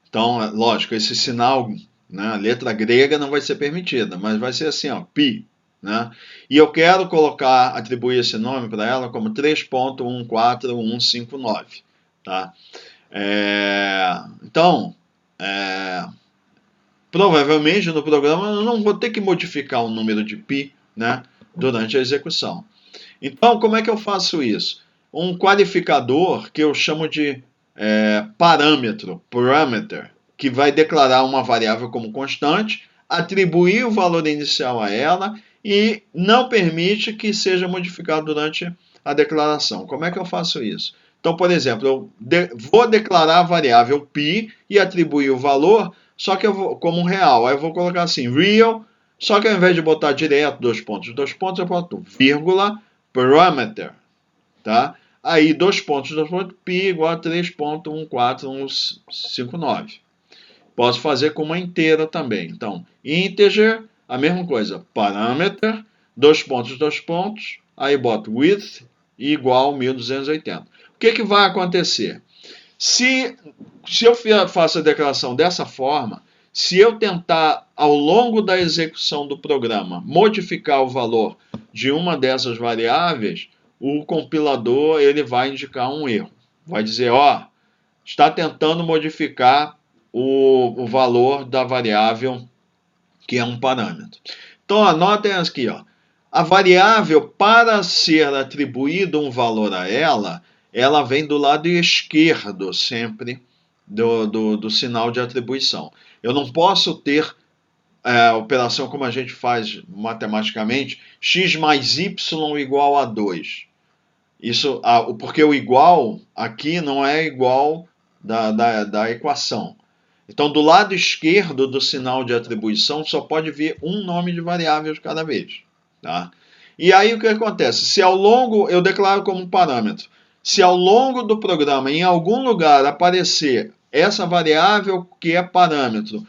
Então, lógico, esse sinal, né, a letra grega não vai ser permitida, mas vai ser assim, ó, π, né? E eu quero atribuir esse nome para ela como 3.14159, tá? Então, provavelmente no programa eu não vou ter que modificar o número de π, né, durante a execução. Então, como é que eu faço isso? Um qualificador que eu chamo de parâmetro, parameter, que vai declarar uma variável como constante, atribuir o valor inicial a ela e não permite que seja modificado durante a declaração. Como é que eu faço isso? Então, por exemplo, eu vou declarar a variável π e atribuir o valor, só que como real. Aí eu vou colocar assim, real, só que ao invés de botar direto dois pontos, eu boto vírgula, parameter, tá? Aí, dois pontos, π igual a 3.14159. Posso fazer com uma inteira também. Então, integer, a mesma coisa. Parameter, dois pontos, aí boto width igual a 1280. O que vai acontecer? Se eu faço a declaração dessa forma, se eu tentar, ao longo da execução do programa, modificar o valor de uma dessas variáveis, o compilador ele vai indicar um erro. Vai dizer, ó, está tentando modificar o valor da variável que é um parâmetro. Então, anotem aqui, ó. A variável, para ser atribuído um valor a ela vem do lado esquerdo sempre do sinal de atribuição. Eu não posso ter a operação como a gente faz matematicamente, x mais y igual a 2. Isso, porque o igual aqui não é igual da equação. Então, do lado esquerdo do sinal de atribuição, só pode vir um nome de variável de cada vez. Tá? E aí o que acontece? Se ao longo, eu declaro como um parâmetro, se ao longo do programa, em algum lugar, aparecer essa variável que é parâmetro,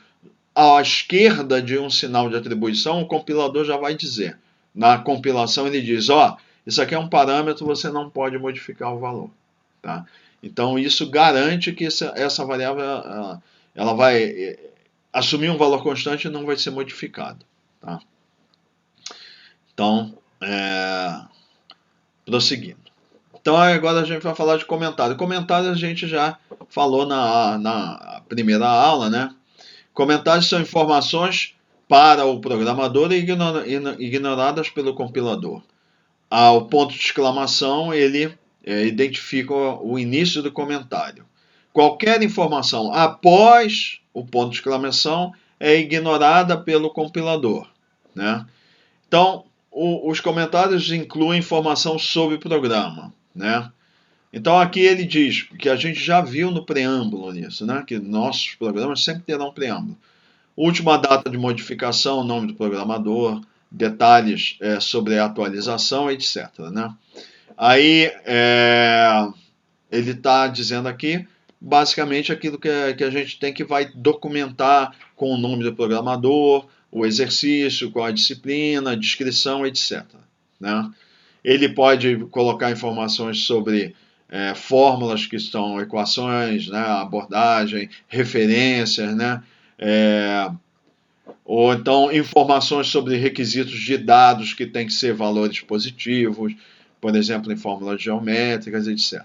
à esquerda de um sinal de atribuição, o compilador já vai dizer. Na compilação ele diz, ó, isso aqui é um parâmetro, você não pode modificar o valor. Tá? Então isso garante que essa variável ela vai assumir um valor constante e não vai ser modificado. Tá? Então, prosseguindo. Então agora a gente vai falar de comentário. Comentário a gente já falou na primeira aula, né? Comentários são informações para o programador e ignoradas pelo compilador. O ponto de exclamação, ele identifica o início do comentário. Qualquer informação após o ponto de exclamação é ignorada pelo compilador, né? Então, os comentários incluem informação sobre o programa, né? Então aqui ele diz que a gente já viu no preâmbulo nisso, né? Que nossos programas sempre terão preâmbulo. Última data de modificação, nome do programador, detalhes sobre a atualização, etc. Né? Aí ele está dizendo aqui basicamente aquilo que a gente tem que vai documentar com o nome do programador, o exercício, qual a disciplina, a descrição, etc. Né? Ele pode colocar informações sobre fórmulas que são equações, né, abordagem, referências, né, ou então informações sobre requisitos de dados que têm que ser valores positivos, por exemplo, em fórmulas geométricas, etc.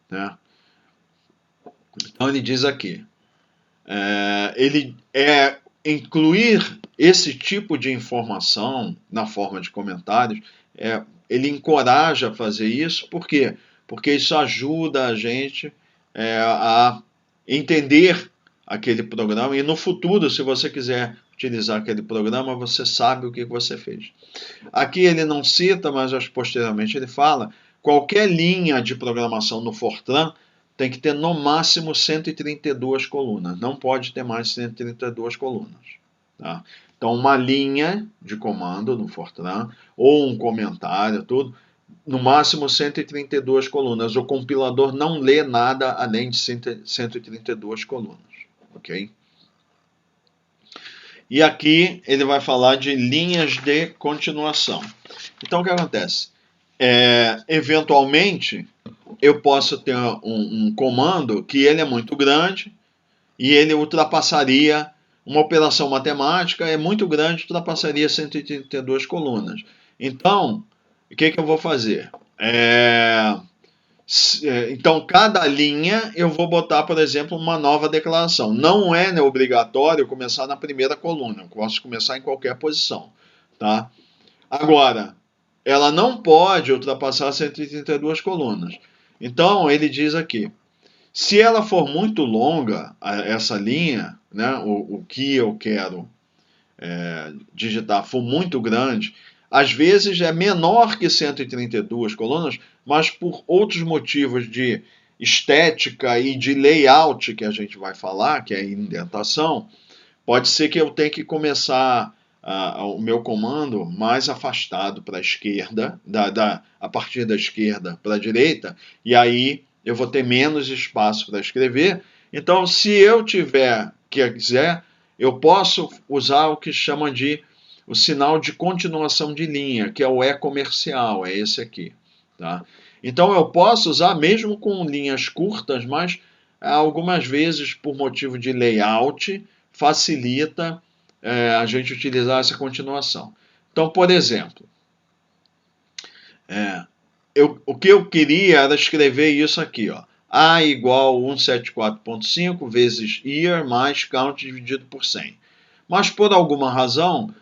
Né? Então ele diz aqui, incluir esse tipo de informação na forma de comentários, ele encoraja a fazer isso, por quê? Porque isso ajuda a gente a entender aquele programa e no futuro, se você quiser utilizar aquele programa, você sabe o que você fez. Aqui ele não cita, mas acho que posteriormente ele fala, qualquer linha de programação no Fortran tem que ter no máximo 132 colunas, não pode ter mais de 132 colunas. Tá? Então, uma linha de comando no Fortran, ou um comentário, tudo, no máximo 132 colunas. O compilador não lê nada além de 132 colunas. Ok? E aqui ele vai falar de linhas de continuação. Então, o que acontece? Eventualmente, eu posso ter um comando que ele é muito grande e ele ultrapassaria uma operação matemática, é muito grande, ultrapassaria 132 colunas. Então, o que eu vou fazer? Então, cada linha eu vou botar, por exemplo, uma nova declaração. Não é obrigatório começar na primeira coluna, eu posso começar em qualquer posição. Tá? Agora, ela não pode ultrapassar 132 colunas. Então, ele diz aqui, se ela for muito longa, essa linha, né, o que eu quero digitar for muito grande, às vezes é menor que 132 colunas, mas por outros motivos de estética e de layout que a gente vai falar, que é a indentação, pode ser que eu tenha que começar o meu comando mais afastado para a esquerda, a partir da esquerda para a direita, e aí eu vou ter menos espaço para escrever. Então, se eu quiser, eu posso usar o que chama de o sinal de continuação de linha, que é o E comercial, é esse aqui. Tá? Então, eu posso usar mesmo com linhas curtas, mas algumas vezes, por motivo de layout, facilita a gente utilizar essa continuação. Então, por exemplo, o que eu queria era escrever isso aqui, ó. A igual 174.5 vezes year mais count dividido por 100. Mas por alguma razão,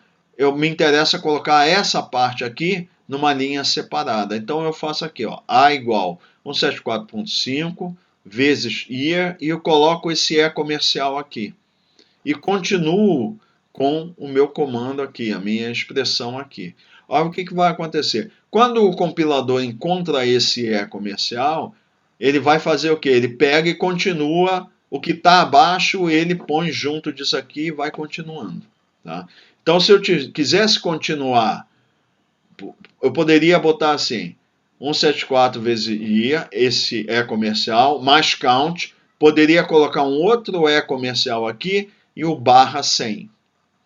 me interessa colocar essa parte aqui numa linha separada. Então eu faço aqui, ó, A igual 174.5 vezes year e eu coloco esse E comercial aqui. E continuo com o meu comando aqui, a minha expressão aqui. Olha o que vai acontecer. Quando o compilador encontra esse E comercial, ele vai fazer o quê? Ele pega e continua o que está abaixo, ele põe junto disso aqui e vai continuando. Tá? Então, se eu quisesse continuar, eu poderia botar assim, 174 vezes IA, esse E comercial, mais count, poderia colocar um outro E comercial aqui e o barra 100.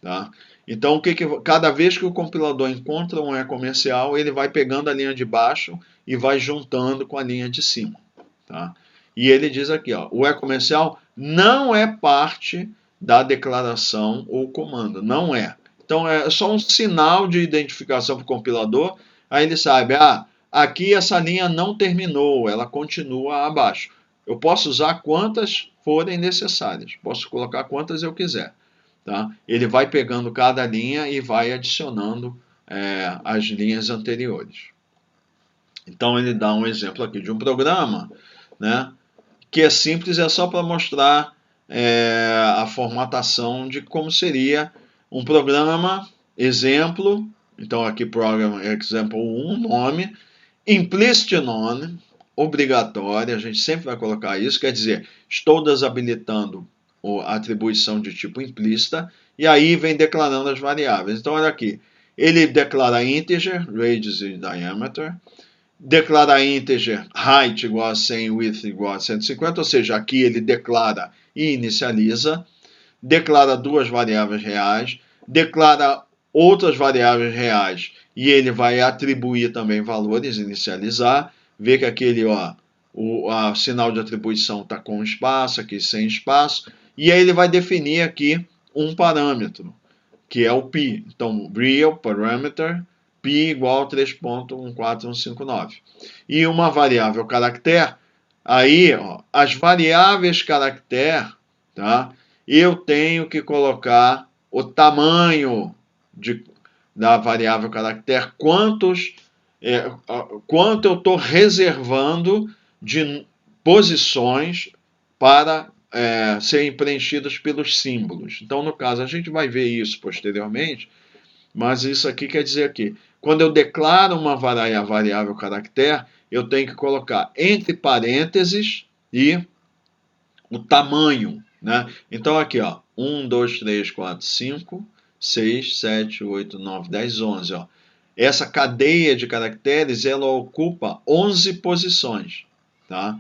Tá? Então, cada vez que o compilador encontra um E comercial, ele vai pegando a linha de baixo e vai juntando com a linha de cima. Tá? E ele diz aqui, ó, o E comercial não é parte da declaração ou comando, não é. Então, é só um sinal de identificação para o compilador, aí ele sabe, aqui essa linha não terminou, ela continua abaixo. Eu posso usar quantas forem necessárias, posso colocar quantas eu quiser. Tá? Ele vai pegando cada linha e vai adicionando as linhas anteriores. Então ele dá um exemplo aqui de um programa, né, que é simples, é só para mostrar a formatação de como seria um programa exemplo. Então aqui program example 1, nome, implicit none, obrigatória, a gente sempre vai colocar isso, quer dizer, estou desabilitando a atribuição de tipo implícita, e aí vem declarando as variáveis. Então, olha aqui, ele declara integer, radius e diameter, declara integer height igual a 100, width igual a 150, ou seja, aqui ele declara e inicializa, declara duas variáveis reais, declara outras variáveis reais e ele vai atribuir também valores, inicializar, vê que aquele, o sinal de atribuição está com espaço, aqui sem espaço, e aí ele vai definir aqui um parâmetro, que é o π. Então, real parameter, π igual a 3.14159. E uma variável caractere, aí, as variáveis caractere, tá? Eu tenho que colocar o tamanho da variável caractere, quanto eu estou reservando de posições para serem preenchidas pelos símbolos. Então, no caso, a gente vai ver isso posteriormente, mas isso aqui quer dizer que quando eu declaro uma variável caractere, eu tenho que colocar entre parênteses e o tamanho, né? Então, aqui, 1, 2, 3, 4, 5, 6, 7, 8, 9, 10, 11. Essa cadeia de caracteres, ela ocupa 11 posições, tá?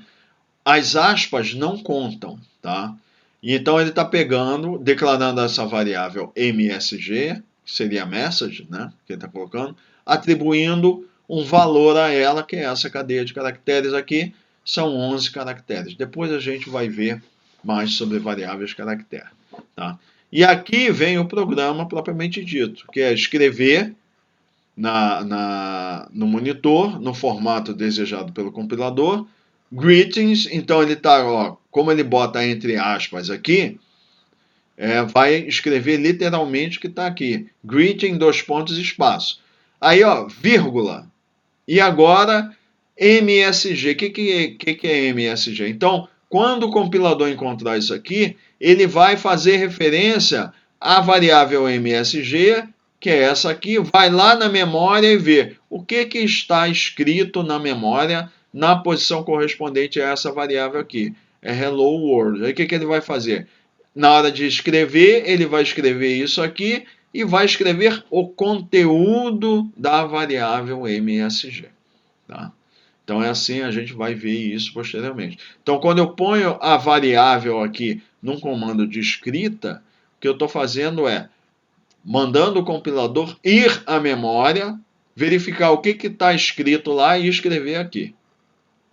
As aspas não contam, tá? E então ele está pegando, declarando essa variável MSG, que seria message, né? Que ele está colocando, atribuindo um valor a ela, que é essa cadeia de caracteres aqui, são 11 caracteres. Depois a gente vai ver mais sobre variáveis caractere, tá? E aqui vem o programa propriamente dito, que é escrever no monitor, no formato desejado pelo compilador, greetings, então ele está, como ele bota entre aspas aqui, vai escrever literalmente o que está aqui, greeting, dois pontos, espaço. Aí, vírgula. E agora, MSG. O que é MSG? Então, quando o compilador encontrar isso aqui, ele vai fazer referência à variável MSG, que é essa aqui, vai lá na memória e vê o que está escrito na memória na posição correspondente a essa variável aqui. É Hello World. Aí o que ele vai fazer? Na hora de escrever, ele vai escrever isso aqui e vai escrever o conteúdo da variável MSG. Tá? Então é assim, a gente vai ver isso posteriormente. Então, quando eu ponho a variável aqui num comando de escrita, o que eu estou fazendo é mandando o compilador ir à memória, verificar o que está escrito lá e escrever aqui.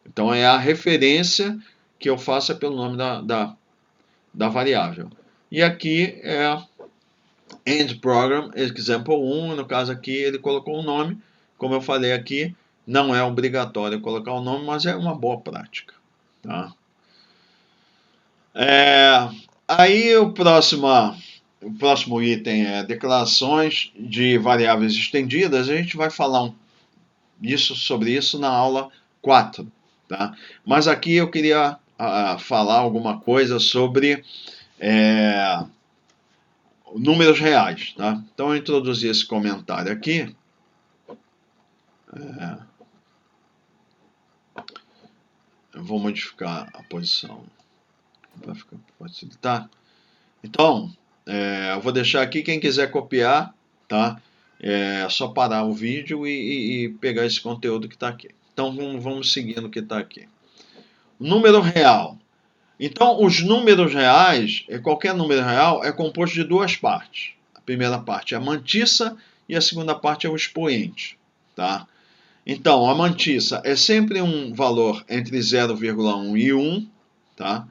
Então é a referência que eu faço pelo nome da variável. E aqui é End Program Example 1, no caso aqui ele colocou o nome, como eu falei aqui, não é obrigatório colocar o nome, mas é uma boa prática. Tá? Aí o próximo item é declarações de variáveis estendidas. A gente vai falar sobre isso na aula 4. Tá? Mas aqui eu queria falar alguma coisa sobre números reais. Tá? Então eu introduzi esse comentário aqui. Eu vou modificar a posição para facilitar. Então, eu vou deixar aqui, quem quiser copiar, tá? É só parar o vídeo e pegar esse conteúdo que está aqui. Então, vamos seguindo o que está aqui. Número real. Então, os números reais, qualquer número real, é composto de duas partes. A primeira parte é a mantissa e a segunda parte é o expoente. Tá? Então, a mantissa é sempre um valor entre 0,1 e 1. Tá?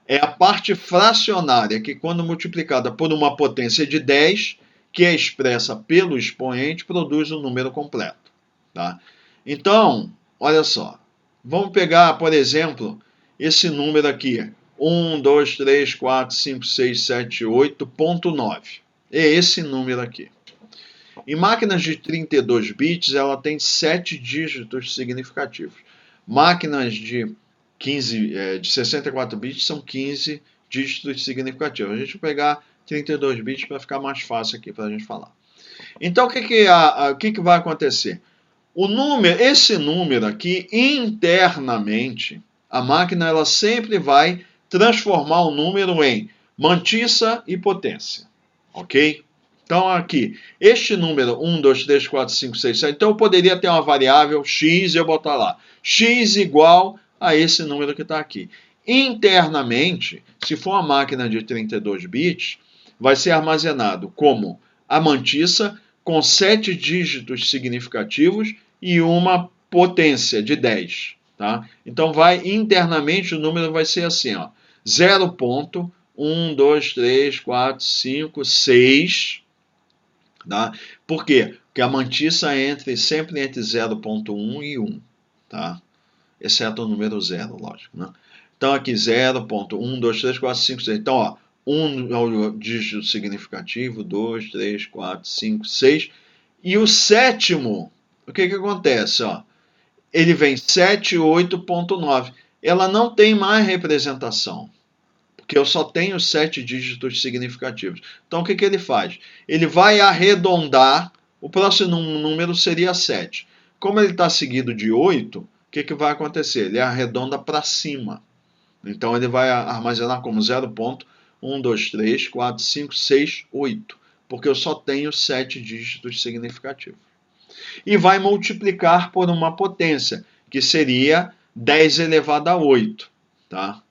É a parte fracionária, que quando multiplicada por uma potência de 10, que é expressa pelo expoente, produz o número completo. Tá? Então, olha só. Vamos pegar, por exemplo, esse número aqui. 1, 2, 3, 4, 5, 6, 7, 8.9. É esse número aqui. Em máquinas de 32 bits, ela tem 7 dígitos significativos. Máquinas de 64 bits são 15 dígitos significativos. A gente vai pegar 32 bits para ficar mais fácil aqui para a gente falar. Então, o que vai acontecer? Esse número aqui, internamente, a máquina ela sempre vai transformar o número em mantissa e potência, ok? Então aqui, este número 1, 2, 3, 4, 5, 6, 7, então eu poderia ter uma variável x e eu botar lá, x igual a esse número que está aqui. Internamente, se for uma máquina de 32 bits, vai ser armazenado como a mantissa com 7 dígitos significativos e uma potência de 10. Tá? Então, internamente o número vai ser assim, ó, 0.1, 2, 3, 4, 5, 6. Tá? Por quê? Porque a mantissa sempre entre 0.1 e 1. Tá? Exceto o número 0, lógico. Né? Então, aqui 0.1, 2, 3, 4, 5, 6. Então, ó, 1 é o dígito significativo, 2, 3, 4, 5, 6. E o sétimo, o que acontece? Ó? Ele vem 78.9. Ela não tem mais representação, porque eu só tenho 7 dígitos significativos. Então, o que ele faz? Ele vai arredondar, o próximo número seria 7. Como ele está seguido de 8, o que vai acontecer? Ele arredonda para cima. Então, ele vai armazenar como 0.1, 2, 3, 4, 5, 6, 8. Porque eu só tenho 7 dígitos significativos. E vai multiplicar por uma potência, que seria 10 elevado a 8. Tá?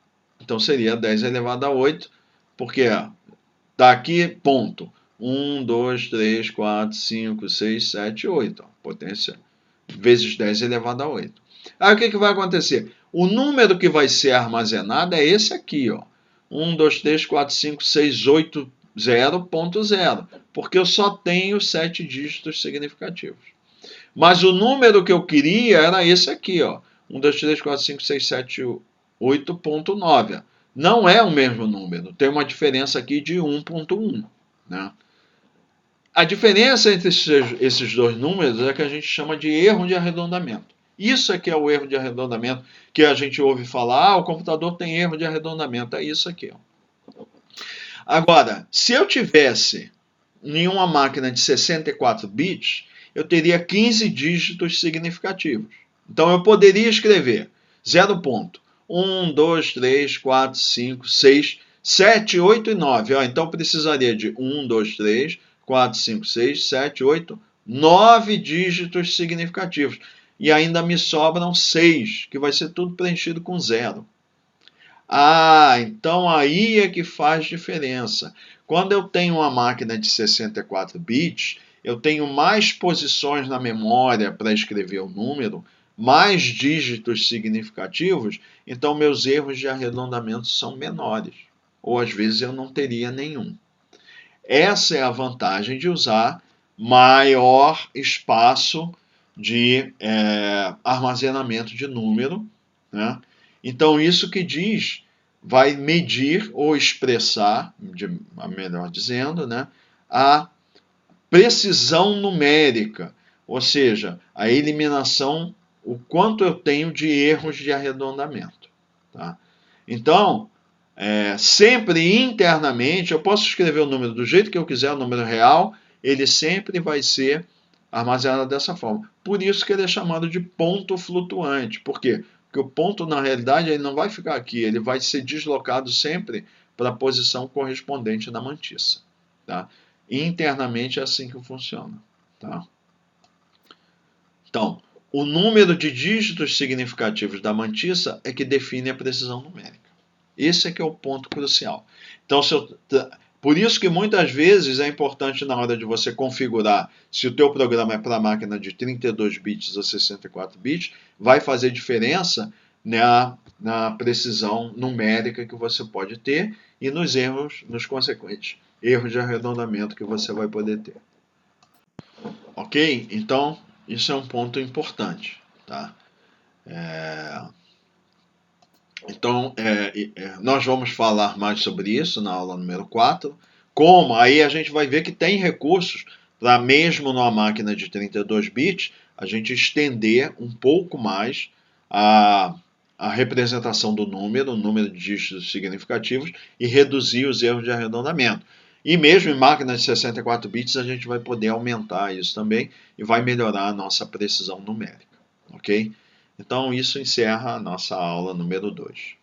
Então, seria 10 elevado a 8, porque está aqui, ponto. 1, 2, 3, 4, 5, 6, 7, 8. Potência vezes 10 elevado a 8. Aí o que vai acontecer? O número que vai ser armazenado é esse aqui, ó. 1, 2, 3, 4, 5, 6, 8, 0.0. Porque eu só tenho 7 dígitos significativos. Mas o número que eu queria era esse aqui, ó. 1, 2, 3, 4, 5, 6, 7, 8.9. Não é o mesmo número. Tem uma diferença aqui de 1.1. Né? A diferença entre esses dois números é que a gente chama de erro de arredondamento. Isso é que é o erro de arredondamento que a gente ouve falar, o computador tem erro de arredondamento. É isso aqui. Ó. Agora, se eu tivesse em uma máquina de 64 bits, eu teria 15 dígitos significativos. Então eu poderia escrever 0.1, 2, 3, 4, 5, 6, 7, 8 e 9. Então precisaria de 1, 2, 3, 4, 5, 6, 7, 8, 9 dígitos significativos. E ainda me sobram 6, que vai ser tudo preenchido com 0. Então aí é que faz diferença. Quando eu tenho uma máquina de 64 bits, eu tenho mais posições na memória para escrever o número, mais dígitos significativos, então meus erros de arredondamento são menores. Ou às vezes eu não teria nenhum. Essa é a vantagem de usar maior espaço de armazenamento de número, né? Então, isso que diz vai medir ou expressar, melhor dizendo, né, a precisão numérica, ou seja, a eliminação, o quanto eu tenho de erros de arredondamento. Tá? Então, sempre internamente, eu posso escrever o número do jeito que eu quiser, o número real, ele sempre vai ser armazenado dessa forma. Por isso que ele é chamado de ponto flutuante. Por quê? Porque o ponto, na realidade, ele não vai ficar aqui, ele vai ser deslocado sempre para a posição correspondente na mantissa. Tá? Internamente é assim que funciona. Tá? Então, o número de dígitos significativos da mantissa é que define a precisão numérica. Esse é que é o ponto crucial. Então, por isso que muitas vezes é importante na hora de você configurar se o teu programa é para máquina de 32 bits ou 64 bits, vai fazer diferença na precisão numérica que você pode ter e nos erros, nos consequentes erros de arredondamento que você vai poder ter. Ok? Então, isso é um ponto importante. Tá? Então, nós vamos falar mais sobre isso na aula número 4. Como aí a gente vai ver que tem recursos para, mesmo numa máquina de 32 bits, a gente estender um pouco mais a representação do número, o número de dígitos significativos, e reduzir os erros de arredondamento. E mesmo em máquinas de 64 bits, a gente vai poder aumentar isso também e vai melhorar a nossa precisão numérica, ok? Então, isso encerra a nossa aula número 2.